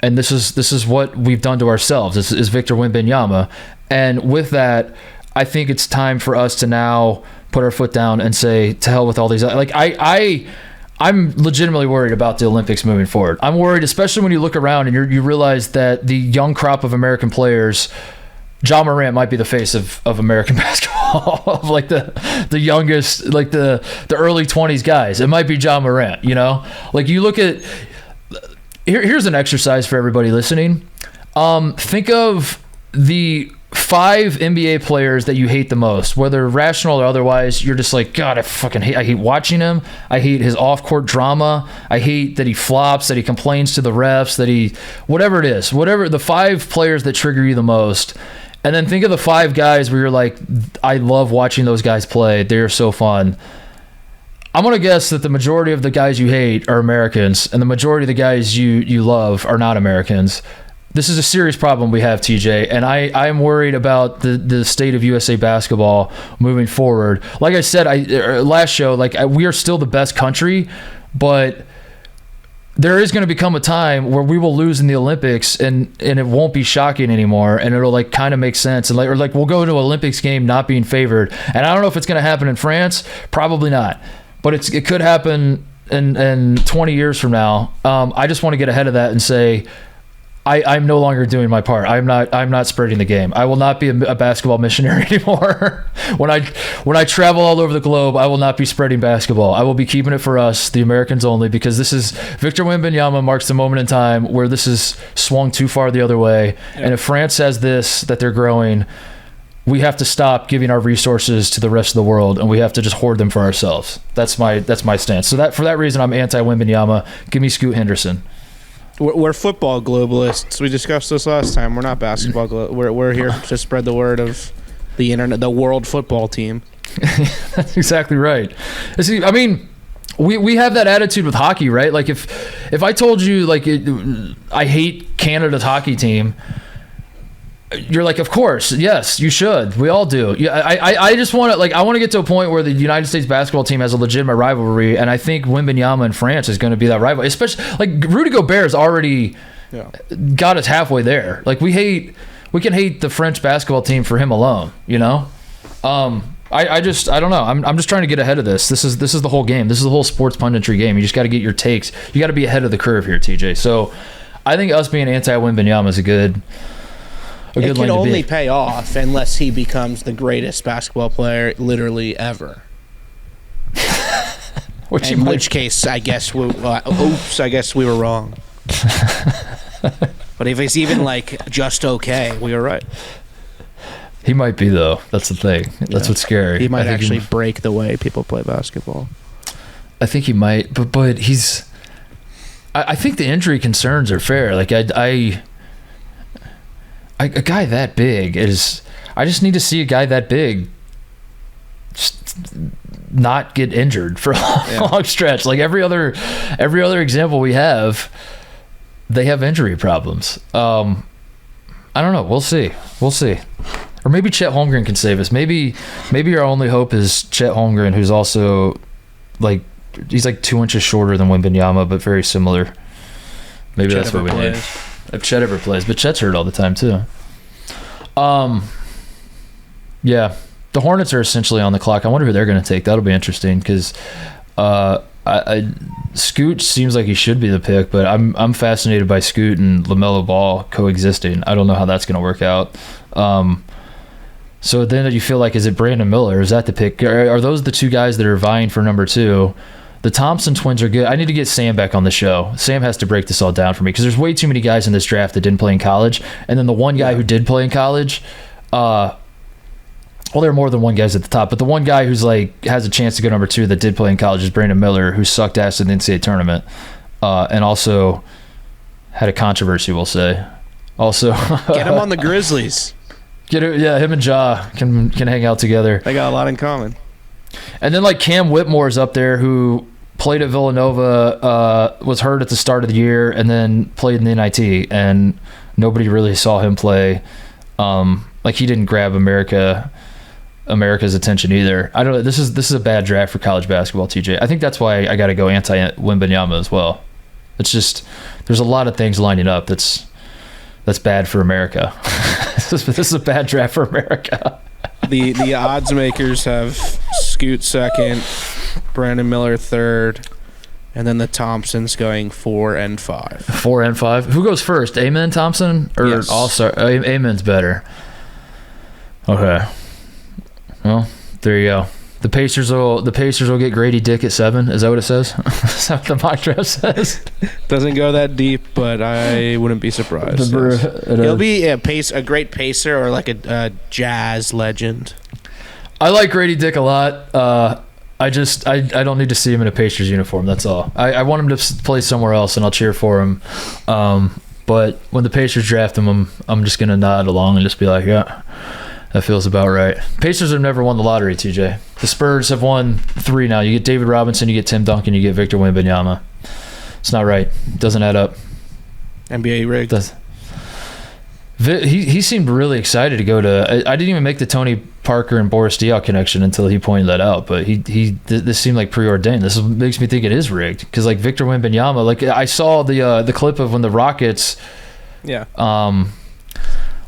Speaker 1: and this is what we've done to ourselves. This is Victor Wembanyama, and with that, I think it's time for us to now put our foot down and say, to hell with all these. Like I'm legitimately worried about the Olympics moving forward. I'm worried, especially when you look around and you realize that the young crop of American players, Ja Morant might be the face of American basketball, of like the youngest, like the early 20s guys. It might be Ja Morant, Like you look at, here's an exercise for everybody listening. Think of the 5 NBA players that you hate the most, whether rational or otherwise. You're just like, God, I hate watching him. I hate his off-court drama. I hate that he flops, that he complains to the refs, whatever it is, whatever the 5 players that trigger you the most. And then think of the 5 guys where you're like, I love watching those guys play. They're so fun. I'm going to guess that the majority of the guys you hate are Americans, and the majority of the guys you love are not Americans. This is a serious problem we have, TJ, and I'm worried about the state of USA basketball moving forward. Like I said, last show, we are still the best country, but there is going to become a time where we will lose in the Olympics, and it won't be shocking anymore, and it'll like kind of make sense, and we'll go to an Olympics game not being favored, and I don't know if it's going to happen in France, probably not, but it could happen in 20 years from now. I just want to get ahead of that and say, I'm no longer doing my part. I'm not spreading the game. I will not be a basketball missionary anymore. When I travel all over the globe, I will not be spreading basketball. I will be keeping it for us, the Americans only, because this is Victor Wembanyama marks the moment in time where this is swung too far the other way. Yeah. And if France has this, that they're growing, we have to stop giving our resources to the rest of the world, and we have to just hoard them for ourselves. That's my stance. So for that reason, I'm anti-Wembanyama. Give me Scoot Henderson.
Speaker 2: We're football globalists. We discussed this last time. We're not basketball. We're here to spread the word of the internet, the world football team.
Speaker 1: That's exactly right. See, I mean, we have that attitude with hockey, right? Like if I told you I hate Canada's hockey team, you're like, of course, yes, you should. We all do. Yeah, I just want to I want to get to a point where the United States basketball team has a legitimate rivalry, and I think Wembanyama in France is going to be that rival. Especially Rudy Gobert's already got us halfway there. Like we can hate the French basketball team for him alone, I don't know. I'm just trying to get ahead of this. This is the whole game. This is the whole sports punditry game. You just got to get your takes. You got to be ahead of the curve here, TJ. So I think us being anti-Wembanyama is a good
Speaker 2: it can
Speaker 1: lane to
Speaker 2: only
Speaker 1: be.
Speaker 2: pay off unless he becomes the greatest basketball player literally ever. In which case, I guess we were wrong. But if he's even like just okay, we were right.
Speaker 1: He might be though. That's the thing. That's what's scary.
Speaker 2: He might actually break the way people play basketball.
Speaker 1: I think he might, but he's. I think the injury concerns are fair. Like a guy that big is. I just need to see a guy that big just not get injured for a long stretch. Like every other example we have, they have injury problems. I don't know. We'll see. Or maybe Chet Holmgren can save us. Maybe our only hope is Chet Holmgren, who's also like he's like 2 inches shorter than Wembanyama, but very similar. Maybe that's what we need. If Chet ever plays, but Chet's hurt all the time too. Yeah, the Hornets are essentially on the clock. I wonder who they're going to take. That'll be interesting because Scoot seems like he should be the pick, but I'm fascinated by Scoot and LaMelo Ball coexisting. I don't know how that's going to work out. So then you feel like, is it Brandon Miller? Is that the pick? Are those the two guys that are vying for number 2? The Thompson twins are good. I need to get Sam back on the show. Sam has to break this all down for me because there's way too many guys in this draft that didn't play in college. And then the one guy who did play in college, well, there are more than one guys at the top, but the one guy who's like has a chance to go number 2 that did play in college is Brandon Miller, who sucked ass in the NCAA tournament and also had a controversy, we'll say. Also,
Speaker 2: get him on the Grizzlies.
Speaker 1: Him and Ja can hang out together.
Speaker 2: They got a lot in common.
Speaker 1: And then like Cam Whitmore's up there, who played at Villanova, was hurt at the start of the year, and then played in the NIT, and nobody really saw him play. Like he didn't grab America's attention either. I don't know. This is a bad draft for college basketball, TJ. I think that's why I got to go anti-Wembanyama as well. It's just there's a lot of things lining up that's bad for America. This is a bad draft for America.
Speaker 2: The odds makers have Scoot second, Brandon Miller third, and then the Thompsons going 4 and 5.
Speaker 1: 4 and 5. Who goes first? Amen Thompson or
Speaker 2: yes.
Speaker 1: All-Star? Amen's better. Okay. Well, there you go. The Pacers will get Grady Dick at 7. Is that what it says? Is that what the mock draft says?
Speaker 2: Doesn't go that deep, but I wouldn't be surprised. He'll be a great pacer or like a jazz legend.
Speaker 1: I like Grady Dick a lot. I don't need to see him in a Pacers uniform. That's all. I want him to play somewhere else, and I'll cheer for him. But when the Pacers draft him, I'm just gonna nod along and just be like, yeah. That feels about right. Pacers have never won the lottery, TJ. The Spurs have won 3 now. You get David Robinson, you get Tim Duncan, you get Victor Wembanyama. It's not right. It doesn't add up.
Speaker 2: NBA rigged.
Speaker 1: He seemed really excited to go to. I didn't even make the Tony Parker and Boris Diaw connection until he pointed that out. But this seemed like preordained. This makes me think it is rigged because like Victor Wembanyama, like I saw the clip of when the Rockets.
Speaker 2: Yeah.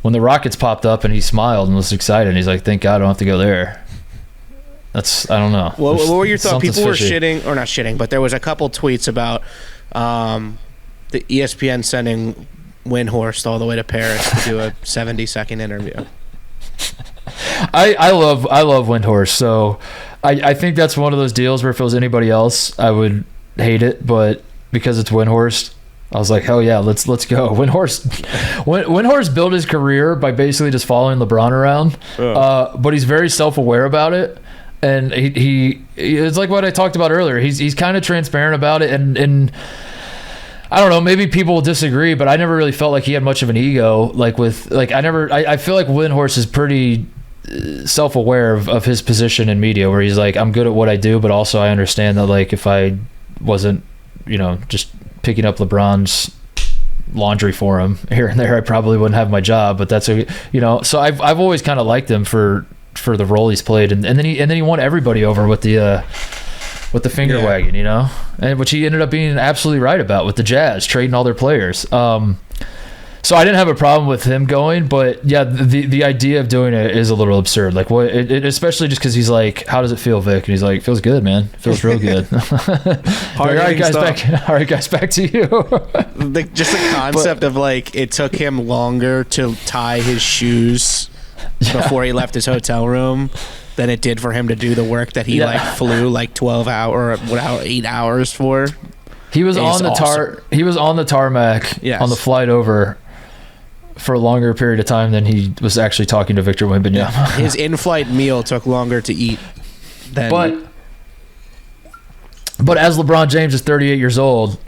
Speaker 1: When the Rockets popped up and he smiled and was excited, and he's like, "Thank God I don't have to go there." I don't know.
Speaker 2: What were your thoughts? People were
Speaker 1: fishy.
Speaker 2: shitting, or not shitting, but there was a couple tweets about the ESPN sending Windhorst all the way to Paris to do a 70-second interview.
Speaker 1: I love Windhorst, so I think that's one of those deals where if it was anybody else, I would hate it, but because it's Windhorst, I was like, hell yeah, let's go. Windhorst built his career by basically just following LeBron around, but he's very self-aware about it, and he it's like what I talked about earlier. He's kind of transparent about it, and I don't know, maybe people will disagree, but I never really felt like he had much of an ego. I feel like Windhorst is pretty self-aware of his position in media, where he's like, I'm good at what I do, but also I understand that like if I wasn't, just picking up LeBron's laundry for him here and there, I probably wouldn't have my job. But that's so I've always kind of liked him for the role he's played, and then he won everybody over with the finger wagging, and which he ended up being absolutely right about with the Jazz trading all their players. So I didn't have a problem with him going, but yeah, the idea of doing it is a little absurd. Like, what? Especially just because he's like, "How does it feel, Vic?" And he's like, "Feels good, man. Feels real good." All right, guys, back to you.
Speaker 2: Just the concept of like, it took him longer to tie his shoes before he left his hotel room than it did for him to do the work that he like flew like 12 hours or 8 hours for.
Speaker 1: He was on the He was on the tarmac on the flight over for a longer period of time than he was actually talking to Victor Wembanyama.
Speaker 2: Yeah. His in-flight meal took longer to eat than.
Speaker 1: But as LeBron James is 38 years old,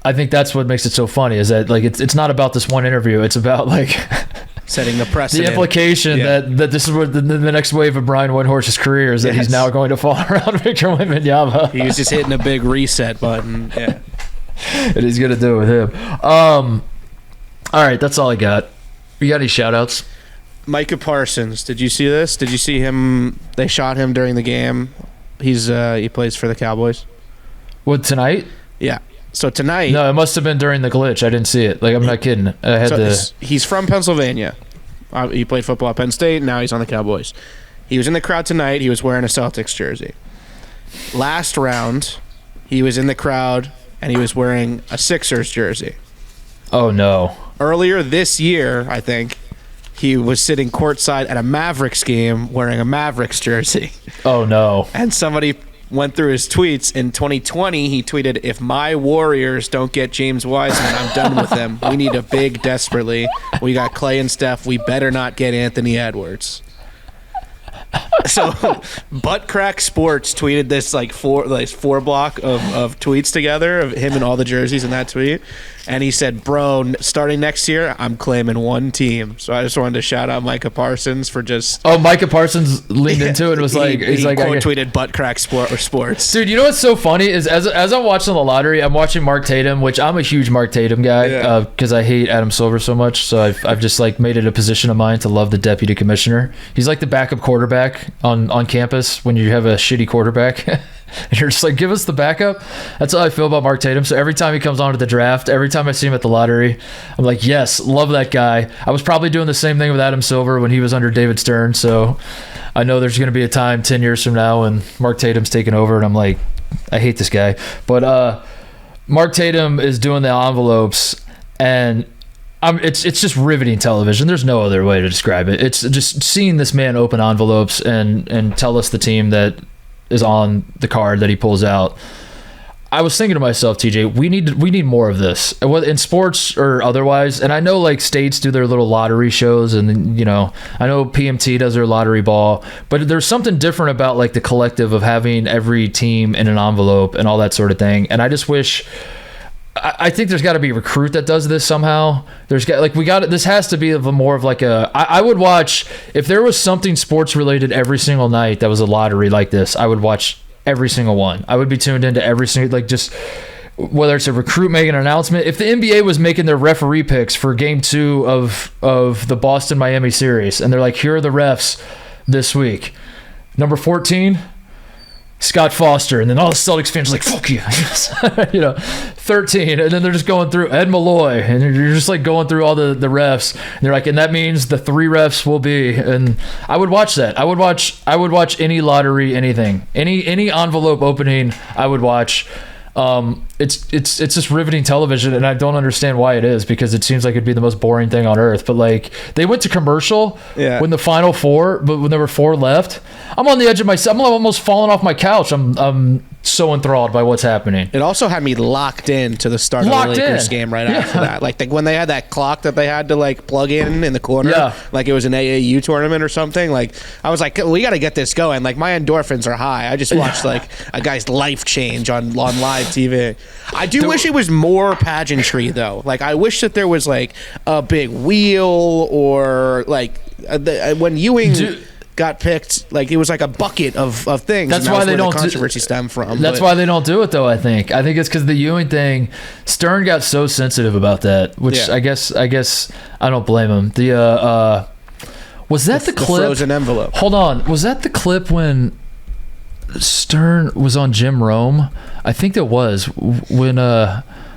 Speaker 1: I think that's what makes it so funny. Is that like it's not about this one interview. It's about like
Speaker 2: setting the precedent.
Speaker 1: The implication that this is what the next wave of Brian Windhorst's career is, that he's now going to fall around Victor Wembanyama.
Speaker 2: He was just hitting a big reset button. Yeah.
Speaker 1: And he's going to do it with him. All right, that's all I got. You got any shout-outs?
Speaker 2: Micah Parsons. Did you see this? Did you see him? They shot him during the game. He plays for the Cowboys.
Speaker 1: What, tonight?
Speaker 2: Yeah. So tonight...
Speaker 1: No, it must have been during the glitch. I didn't see it. Like, I'm not kidding.
Speaker 2: He's from Pennsylvania. He played football at Penn State. Now he's on the Cowboys. He was in the crowd tonight. He was wearing a Celtics jersey. Last round, he was in the crowd, and he was wearing a Sixers jersey.
Speaker 1: Oh, no.
Speaker 2: Earlier this year, I think, he was sitting courtside at a Mavericks game wearing a Mavericks jersey.
Speaker 1: Oh, no.
Speaker 2: And somebody went through his tweets. In 2020, he tweeted, "If my Warriors don't get James Wiseman, I'm done with them. We need a big desperately. We got Clay and Steph. We better not get Anthony Edwards." So, Butt Crack Sports tweeted this like four block of tweets together of him and all the jerseys in that tweet, and he said, "Bro, starting next year, I'm claiming one team." So I just wanted to shout out Micah Parsons for just.
Speaker 1: Oh, Micah Parsons leaned into it and was like,
Speaker 2: he tweeted Butt Crack Sports.
Speaker 1: Dude, you know what's so funny is as I'm watching the lottery, I'm watching Mark Tatum, which I'm a huge Mark Tatum guy because I hate Adam Silver so much. So I've just like made it a position of mine to love the deputy commissioner. He's like the backup quarterback on campus when you have a shitty quarterback. And you're just like, give us the backup. That's how I feel about Mark Tatum. So every time he comes on to the draft, every time I see him at the lottery, I'm like, yes, love that guy. I was probably doing the same thing with Adam Silver when he was under David Stern. So I know there's going to be a time 10 years from now when Mark Tatum's taking over and I'm like, I hate this guy. But Mark Tatum is doing the envelopes, and it's just riveting television. There's no other way to describe it. It's just seeing this man open envelopes and tell us the team that is on the card that he pulls out. I was thinking to myself, TJ, we need more of this in sports or otherwise. And I know like states do their little lottery shows, and you know, I know PMT does their lottery ball, but there's something different about like the collective of having every team in an envelope and all that sort of thing. And I just wish. I think there's got to be a recruit that does this somehow. This has to be more of like I would watch if there was something sports related every single night that was a lottery like this. I would watch every single one. I would be tuned into every single, like, just whether it's a recruit making an announcement. If the NBA was making their referee picks for game 2 of the Boston-Miami series, and they're like, here are the refs this week. Number 14, Scott Foster, and then all the Celtics fans are like, fuck you. 13, and then they're just going through Ed Malloy, and you're just like going through all the refs, and they're like, and that means the 3 refs will be, and I would watch that. I would watch any lottery, anything, any envelope opening, I would watch. It's just riveting television, and I don't understand why it is, because it seems like it'd be the most boring thing on earth. But like, they went to commercial when the final 4, but when there were 4 left, I'm on the edge of my seat. I'm almost falling off my couch. I'm so enthralled by what's happening.
Speaker 2: It also had me locked in to the start of the Lakers game right after that. Like when they had that clock that they had to like plug in the corner, like it was an AAU tournament or something. Like I was like, we got to get this going. Like my endorphins are high. I just watched like a guy's life change on live TV. I do wish it was more pageantry though. Like I wish that there was like a big wheel, or like when Ewing got picked, like it was like a bucket of things.
Speaker 1: That's why they don't.
Speaker 2: The controversy stemmed from.
Speaker 1: That's why they don't do it though. I think it's because the Ewing thing. Stern got so sensitive about that, which I guess I don't blame him. Was that the clip?
Speaker 2: The frozen envelope.
Speaker 1: Hold on, was that the clip when Stern was on Jim Rome? I think that was when.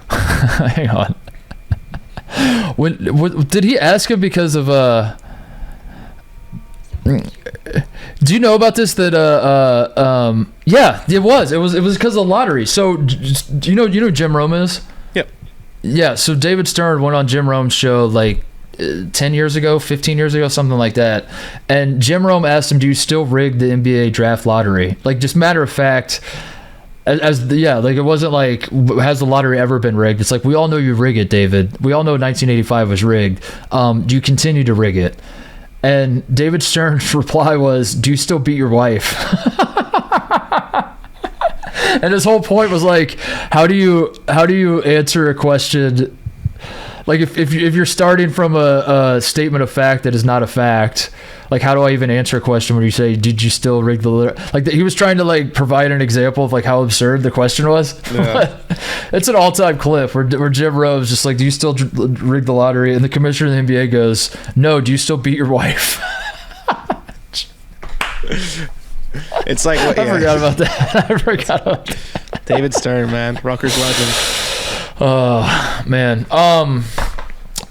Speaker 1: Hang on. Did he ask him because of do you know about this? That yeah, it was because of the lottery. So do you know Jim Rome is?
Speaker 2: Yep.
Speaker 1: Yeah. So David Stern went on Jim Rome's show like 10 years ago, 15 years ago, something like that. And Jim Rome asked him, "Do you still rig the NBA draft lottery?" Like, just matter of fact. Like it wasn't like, has the lottery ever been rigged? It's like, we all know you rig it, David. We all know 1985 was rigged. Do you continue to rig it? And David Stern's reply was, "Do you still beat your wife?" And his whole point was like, how do you answer a question? Like, if you're starting from a statement of fact that is not a fact, like, how do I even answer a question when you say, "Did you still rig the lottery?" Like, he was trying to like provide an example of like how absurd the question was. Yeah. It's an all-time clip where Jim Rome's just like, "Do you still rig the lottery?" And the commissioner of the NBA goes, "No, do you still beat your wife?"
Speaker 2: It's like,
Speaker 1: I forgot about that.
Speaker 2: David Stern, man, Rutgers legend.
Speaker 1: Oh man.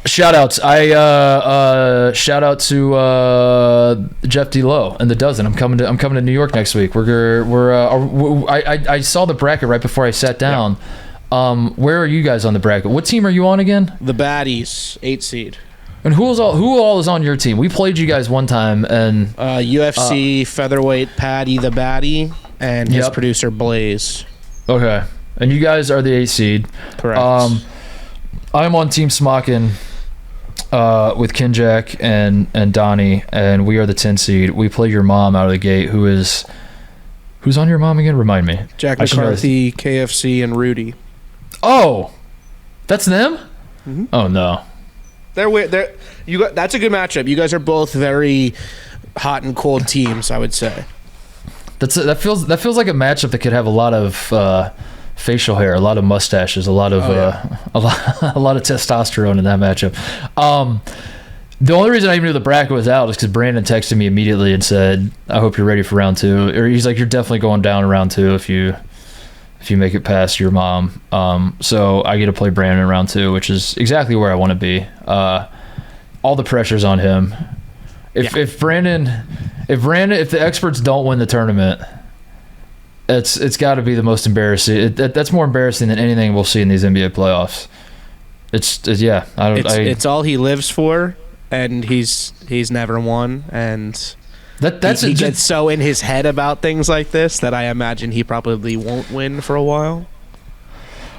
Speaker 1: Shout outs. Shout out to Jeff D. Lowe and the Dozen. I'm coming to New York next week. I saw the bracket right before I sat down. Yeah. Where are you guys on the bracket? What team are you on again?
Speaker 2: The Baddies, 8 seed.
Speaker 1: And who all is on your team? We played you guys one time, and
Speaker 2: UFC featherweight Patty the Baddie and his producer Blaze.
Speaker 1: Okay, and you guys are the 8 seed.
Speaker 2: Correct.
Speaker 1: I'm on Team Smockin with Kinjack and Donnie, and we are the 10 seed. We play your mom out of the gate. Who's on your mom again? Remind me.
Speaker 2: Jack McCarthy, KFC, and Rudy.
Speaker 1: Oh, that's them?
Speaker 2: Mm-hmm.
Speaker 1: Oh no.
Speaker 2: That's a good matchup. You guys are both very hot and cold teams, I would say.
Speaker 1: That feels like a matchup that could have a lot of facial hair, a lot of mustaches, a lot of a lot of testosterone in that matchup. The only reason I even knew the bracket was out is because Brandon texted me immediately and said, "I hope you're ready for round 2." Or he's like, "You're definitely going down in round 2 if you make it past your mom." So I get to play Brandon in round 2, which is exactly where I want to be. All the pressure's on him. If the experts don't win the tournament, it's got to be the most embarrassing. That's more embarrassing than anything we'll see in these NBA playoffs. It's all he lives for, and he's never won, and he gets so in his head about things like this that I imagine he probably won't win for a while.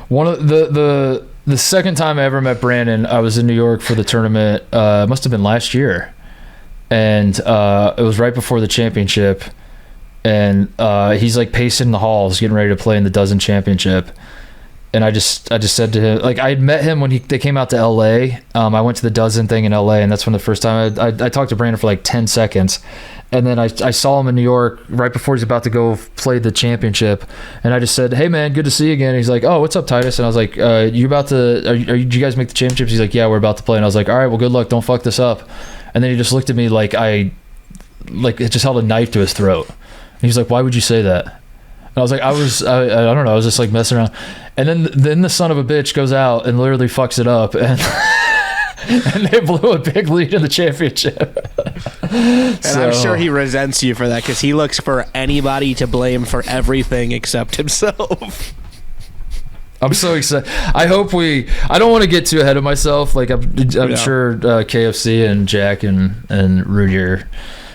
Speaker 1: One of the second time I ever met Brandon, I was in New York for the tournament. It must have been last year, and it was right before the championship. And he's like pacing the halls, getting ready to play in the Dozen Championship. And I just said to him, like, I had met him when they came out to LA. I went to the Dozen thing in LA, and that's when the first time I talked to Brandon for like 10 seconds. And then I saw him in New York right before he's about to go play the championship. And I just said, "Hey man, good to see you again." And he's like, "Oh, what's up, Titus?" And I was like, do you guys make the championships? He's like, "Yeah, we're about to play." And I was like, "All right, well, good luck. Don't fuck this up." And then he just looked at me like it just held a knife to his throat. And he's like, "Why would you say that?" And I was like, I don't know. I was just like messing around. And then the son of a bitch goes out and literally fucks it up. And and they blew a big lead in the championship.
Speaker 2: And I'm sure he resents you for that, because he looks for anybody to blame for everything except himself.
Speaker 1: I'm so excited. I don't want to get too ahead of myself. Like, I'm sure KFC and Jack and Rudy are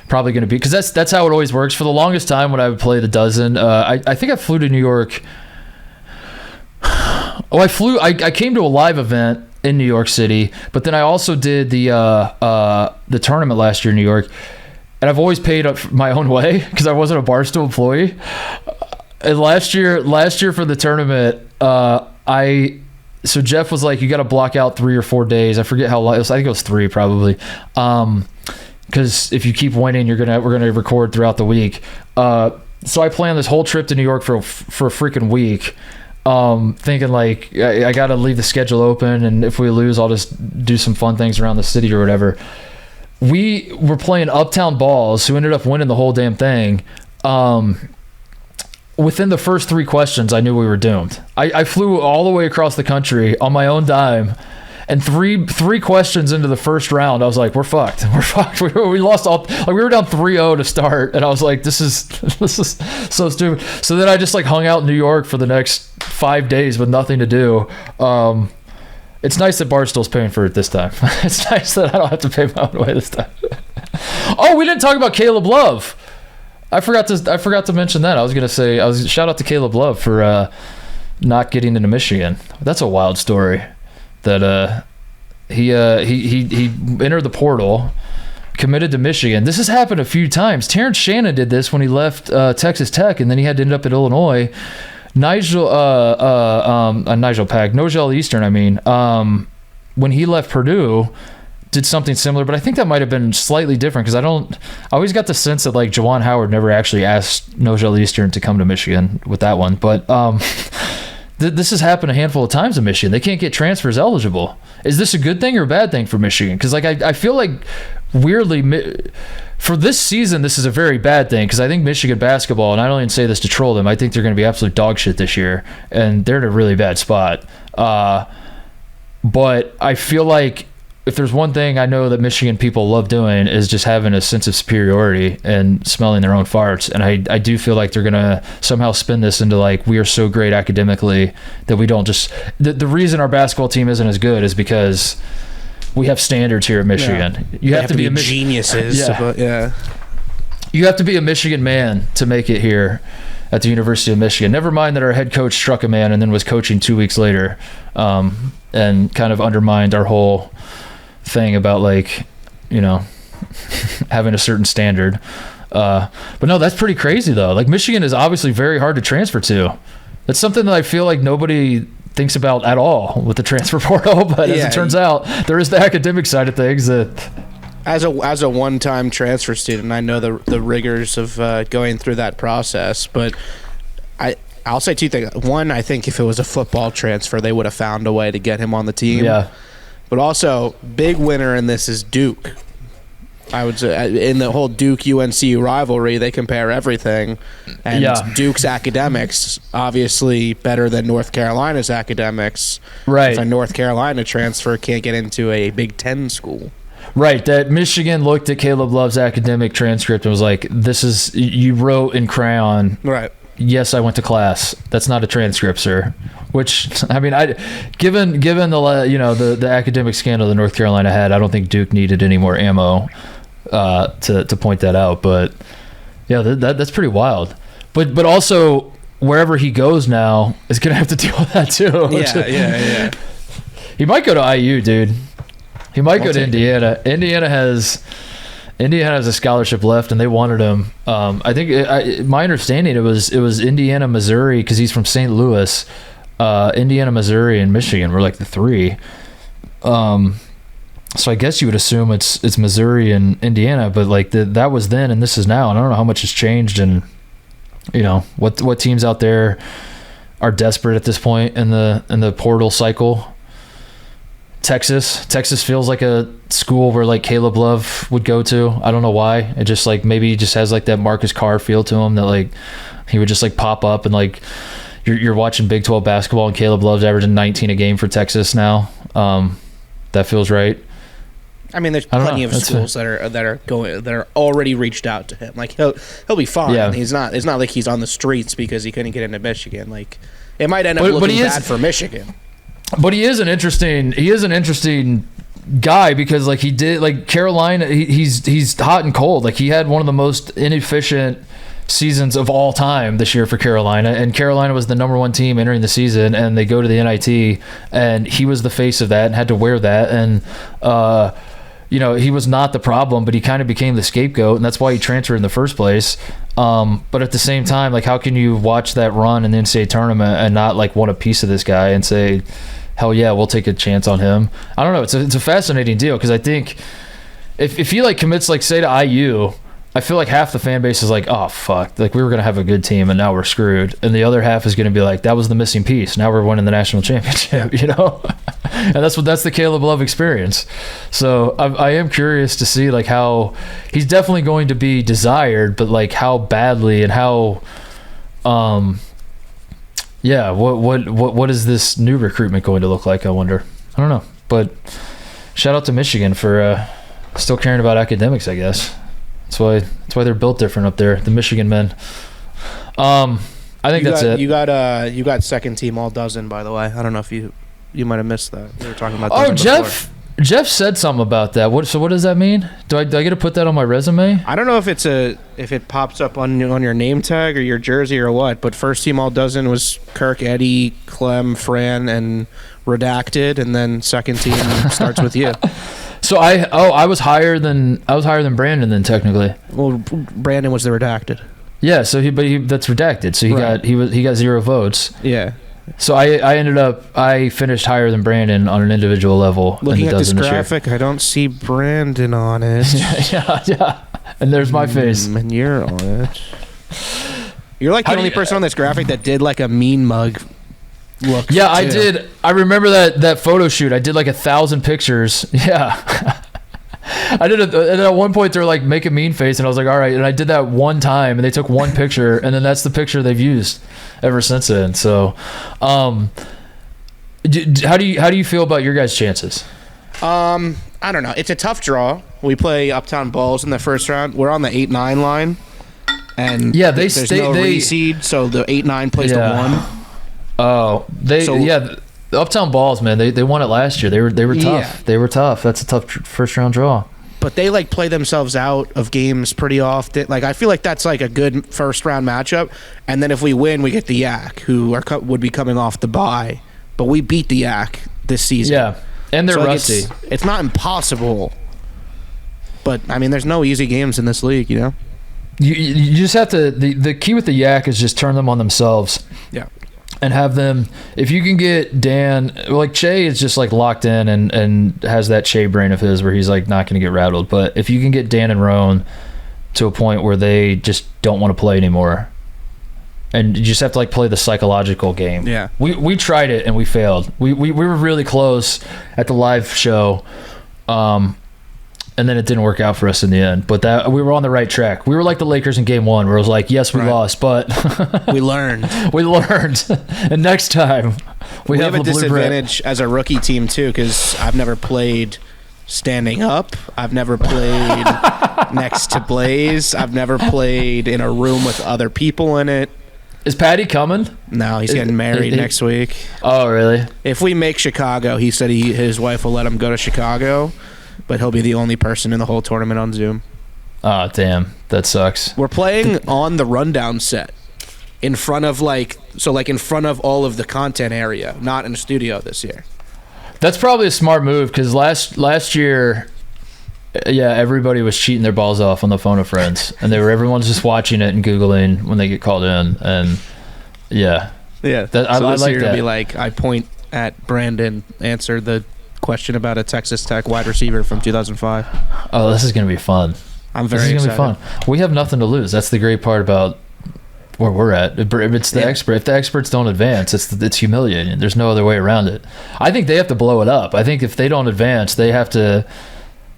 Speaker 1: probably going to be, because that's how it always works. For the longest time when I would play the Dozen, I think I flew to New York. I came to a live event in New York City, but then I also did the tournament last year in New York, and I've always paid up my own way because I wasn't a Barstool employee. And last year for the tournament, so Jeff was like, "You got to block out 3 or 4 days." I forget how long. I think it was 3 probably. Because if you keep winning, we're gonna record throughout the week. So I planned this whole trip to New York for a freaking week. Thinking like I gotta leave the schedule open, and if we lose, I'll just do some fun things around the city or whatever. We were playing Uptown Balls, who ended up winning the whole damn thing. Within the first 3 questions, I knew we were doomed. I flew all the way across the country on my own dime, And three questions into the first round, I was like, we're fucked. We're fucked. We lost all. Like, we were down 3-0 to start, and I was like, this is so stupid. So then I just like hung out in New York for the next 5 days with nothing to do. It's nice that Barstool's paying for it this time. It's nice that I don't have to pay my own way this time. Oh, we didn't talk about Caleb Love. I forgot to mention that. I was gonna say shout out to Caleb Love for not getting into Michigan. That's a wild story. That he entered the portal, committed to Michigan. This has happened a few times. Terrence Shannon did this when he left Texas Tech, and then he had to end up at Illinois. Nigel Eastern, when he left Purdue, did something similar, but I think that might have been slightly different because I always got the sense that like Juwan Howard never actually asked Nigel Eastern to come to Michigan with that one, but this has happened a handful of times in Michigan. They can't get transfers eligible. Is this a good thing or a bad thing for Michigan? Because like I feel like weirdly for this season this is a very bad thing because I think Michigan basketball, and I don't even say this to troll them, I think they're going to be absolute dog shit this year, and they're in a really bad spot. But I feel like if there's one thing I know that Michigan people love doing is just having a sense of superiority and smelling their own farts. And I do feel like they're going to somehow spin this into like, we are so great academically that we don't just, the reason our basketball team isn't as good is because we have standards here at Michigan. Yeah. You have to be
Speaker 2: geniuses. Yeah.
Speaker 1: You have to be a Michigan man to make it here at the University of Michigan. Never mind that our head coach struck a man and then was coaching 2 weeks later, and kind of undermined our whole thing about like, you know, having a certain standard. But no, that's pretty crazy though. Like Michigan is obviously very hard to transfer to. That's something that I feel like nobody thinks about at all with the transfer portal. But as it turns out, there is the academic side of things that.
Speaker 2: As a one-time transfer student, I know the rigors of going through that process. But I'll say two things. One, I think if it was a football transfer, they would have found a way to get him on the team. Yeah. But also, big winner in this is Duke. I would say in the whole Duke-UNC rivalry, they compare everything. And Duke's academics, obviously better than North Carolina's academics.
Speaker 1: Right.
Speaker 2: If a North Carolina transfer can't get into a Big Ten school.
Speaker 1: Right. That Michigan looked at Caleb Love's academic transcript and was like, this is, you wrote in crayon.
Speaker 2: Right.
Speaker 1: Yes, I went to class. That's not a transcript, sir. Which, I mean, given the academic scandal that North Carolina had, I don't think Duke needed any more ammo to point that out. But yeah, that's pretty wild. But also, wherever he goes now is going to have to deal with that too.
Speaker 2: Yeah.
Speaker 1: He might go to IU, dude. He might go to Indiana. Indiana has a scholarship left, and they wanted him. I think my understanding it was Indiana, Missouri, because he's from St. Louis. Indiana, Missouri, and Michigan were like the three. So I guess you would assume it's Missouri and Indiana, but like that was then, and this is now, and I don't know how much has changed, and you know what teams out there are desperate at this point in the portal cycle. Texas feels like a school where like Caleb Love would go to. I don't know why. It just like maybe he just has like that Marcus Carr feel to him that like he would just like pop up and like you're watching Big 12 basketball and Caleb Love's averaging 19 a game for Texas now. That feels right.
Speaker 2: I mean, there's plenty of schools that are already reached out to him. Like he'll be fine. Yeah. It's not like he's on the streets because he couldn't get into Michigan. Like it might end up looking bad for Michigan.
Speaker 1: But he is an interesting guy because like he did like Carolina. He's hot and cold. Like he had one of the most inefficient seasons of all time this year for Carolina, and Carolina was the number one team entering the season, and they go to the NIT, and he was the face of that and had to wear that, and he was not the problem, but he kind of became the scapegoat, and that's why he transferred in the first place. But at the same time, like how can you watch that run in the NCAA tournament and not like want a piece of this guy and say, hell yeah, we'll take a chance on him? I don't know. It's a fascinating deal because I think if he like commits like say to IU, I feel like half the fan base is like, oh fuck, like we were gonna have a good team and now we're screwed, and the other half is gonna be like, that was the missing piece. Now we're winning the national championship, you know. And that's the Caleb Love experience. So I am curious to see like how he's definitely going to be desired, but like how badly and how what is this new recruitment going to look like? I wonder. I don't know. But shout out to Michigan for still caring about academics, I guess. That's why they're built different up there, the Michigan men. I think that's it.
Speaker 2: You got second team all dozen, by the way. I don't know if you might have missed that. We were talking about that.
Speaker 1: Jeff said something about that. What does that mean? Do I get to put that on my resume?
Speaker 2: I don't know if it pops up on your name tag or your jersey or what, but first team all dozen was Kirk, Eddie, Clem, Fran, and Redacted, and then second team starts with you.
Speaker 1: So I was higher than Brandon then, technically.
Speaker 2: Well, Brandon was the Redacted.
Speaker 1: Yeah, so that's Redacted. So he got 0 votes.
Speaker 2: Yeah.
Speaker 1: So I finished higher than Brandon on an individual level.
Speaker 2: Looking at this graphic, I don't see Brandon on it.
Speaker 1: yeah. And there's my face.
Speaker 2: And you're on it. You're like the only person on this graphic that did like a mean mug look.
Speaker 1: Yeah, I did. I remember that photo shoot. I did like 1,000 pictures. Yeah. I did it, and at one point they were like, make a mean face, and I was like, all right. And I did that one time, and they took one picture, and then that's the picture they've used ever since then. So, how do you feel about your guys' chances?
Speaker 2: I don't know. It's a tough draw. We play Uptown Balls in the first round. We're on the 8-9 line, and
Speaker 1: yeah,
Speaker 2: there's no reseed, so the 8-9 plays the 1.
Speaker 1: Oh, the Uptown Balls, man, they won it last year. They were tough. Yeah. They were tough. That's a tough first round draw.
Speaker 2: But they like play themselves out of games pretty often. Like I feel like that's like a good first round matchup. And then if we win, we get the Yak, who would be coming off the bye. But we beat the Yak this season.
Speaker 1: Yeah, and they're rusty.
Speaker 2: It's not impossible. But I mean, there's no easy games in this league, you know.
Speaker 1: You just have to. The key with the Yak is just turn them on themselves.
Speaker 2: Yeah.
Speaker 1: And have them, if you can get Dan, like Che is just like locked in and has that Che brain of his where he's like not going to get rattled. But if you can get Dan and Roan to a point where they just don't want to play anymore, and you just have to like play the psychological game.
Speaker 2: Yeah.
Speaker 1: We tried it and we failed. We were really close at the live show. And then it didn't work out for us in the end. But that we were on the right track. We were like the Lakers in Game 1, where it was like, yes, we lost, but
Speaker 2: we learned.
Speaker 1: We learned. And next time, we have
Speaker 2: a disadvantage as a rookie team, too, because I've never played standing up. I've never played next to Blaze. I've never played in a room with other people in it.
Speaker 1: Is Patty coming?
Speaker 2: No, he's getting married next week.
Speaker 1: Oh, really?
Speaker 2: If we make Chicago, he said his wife will let him go to Chicago. But he'll be the only person in the whole tournament on Zoom.
Speaker 1: Oh, damn. That sucks.
Speaker 2: We're playing on the rundown set in front of in front of all of the content area, not in a studio this year.
Speaker 1: That's probably a smart move because last year, yeah, everybody was cheating their balls off on the phone of friends. And everyone's just watching it and Googling when they get called in. And yeah.
Speaker 2: Yeah. I like that. It'll be like, I point at Brandon, answer the question about a Texas Tech wide receiver from 2005.
Speaker 1: Oh, this is going to be fun.
Speaker 2: I'm very excited. This is going
Speaker 1: to be fun. We have nothing to lose. That's the great part about where we're at. It's the expert. If the experts don't advance, it's humiliating. There's no other way around it. I think they have to blow it up. I think if they don't advance, they have to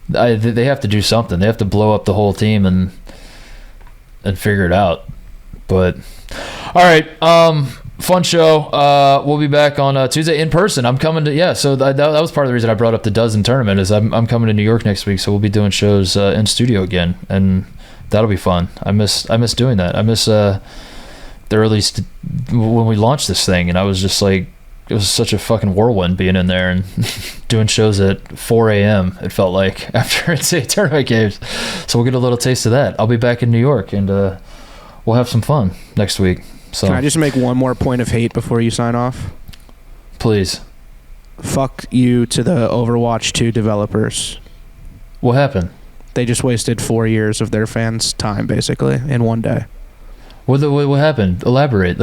Speaker 1: do something. They have to blow up the whole team and figure it out. But all right, fun show. We'll be back on Tuesday in person. I'm coming to so that was part of the reason I brought up the dozen tournament is I'm coming to New York next week, so we'll be doing shows in studio again, and that'll be fun. I miss doing that. I miss the early when we launched this thing, and I was just like, it was such a fucking whirlwind being in there and doing shows at 4 a.m. It felt like after NCAA tournament games. So we'll get a little taste of that. I'll be back in New York, and we'll have some fun next week. So
Speaker 2: can I just make one more point of hate before you sign off?
Speaker 1: Please.
Speaker 2: Fuck you to the Overwatch 2 developers.
Speaker 1: What happened?
Speaker 2: They just wasted 4 years of their fans' time, basically, in one day.
Speaker 1: What happened? Elaborate.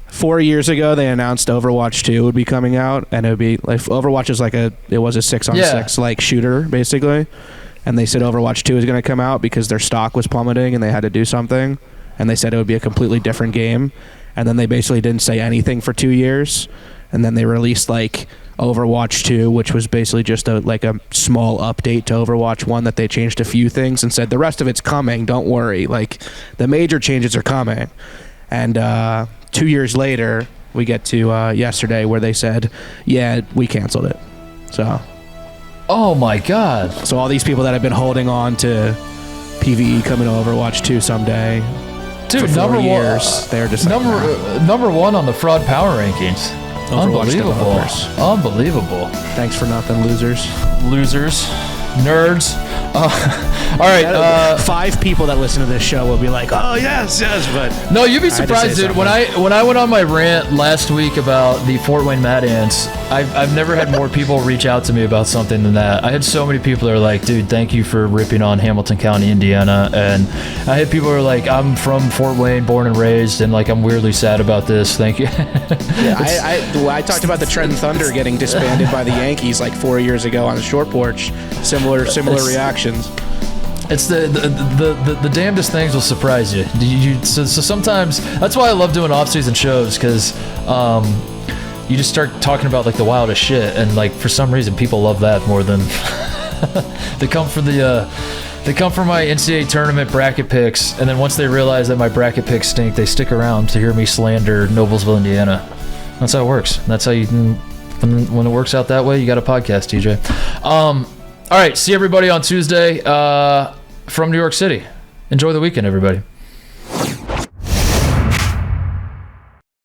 Speaker 2: 4 years ago, they announced Overwatch 2 would be coming out, and it would be like Overwatch is like it was a 6-on-6 like shooter, basically. And they said Overwatch 2 is going to come out because their stock was plummeting and they had to do something. And they said it would be a completely different game. And then they basically didn't say anything for 2 years. And then they released like Overwatch 2, which was basically just a small update to Overwatch 1 that they changed a few things and said the rest of it's coming, don't worry. Like the major changes are coming. And 2 years later, we get to yesterday where they said, yeah, we canceled it. So
Speaker 1: Oh my God!
Speaker 2: So all these people that have been holding on to PVE coming to Overwatch 2 someday,
Speaker 1: dude,
Speaker 2: for
Speaker 1: number
Speaker 2: 4 years, they're just like,
Speaker 1: number one on the fraud power rankings.
Speaker 2: Overwatch
Speaker 1: Unbelievable!
Speaker 2: developers.
Speaker 1: Unbelievable!
Speaker 2: Thanks for nothing, losers.
Speaker 1: Nerds. All right.
Speaker 2: 5 people that listen to this show will be like, "Oh yes, but
Speaker 1: no, you'd be surprised, dude. When I went on my rant last week about the Fort Wayne Mad Ants, I've never had more people reach out to me about something than that. I had so many people that are like, "Dude, thank you for ripping on Hamilton County, Indiana," and I had people who are like, "I'm from Fort Wayne, born and raised, and like I'm weirdly sad about this. Thank you."
Speaker 2: Yeah, I talked about the Trenton Thunder getting disbanded by the Yankees like 4 years ago on the short porch. Similar reactions.
Speaker 1: It's the damnedest things will surprise you. So sometimes that's why I love doing off-season shows, because you just start talking about like the wildest shit, and like for some reason people love that more than they come for my NCAA tournament bracket picks, and then once they realize that my bracket picks stink, they stick around to hear me slander Noblesville, Indiana. That's how it works. That's how you can. When it works out that way, you got a podcast, TJ. All right, see everybody on Tuesday from New York City. Enjoy the weekend, everybody.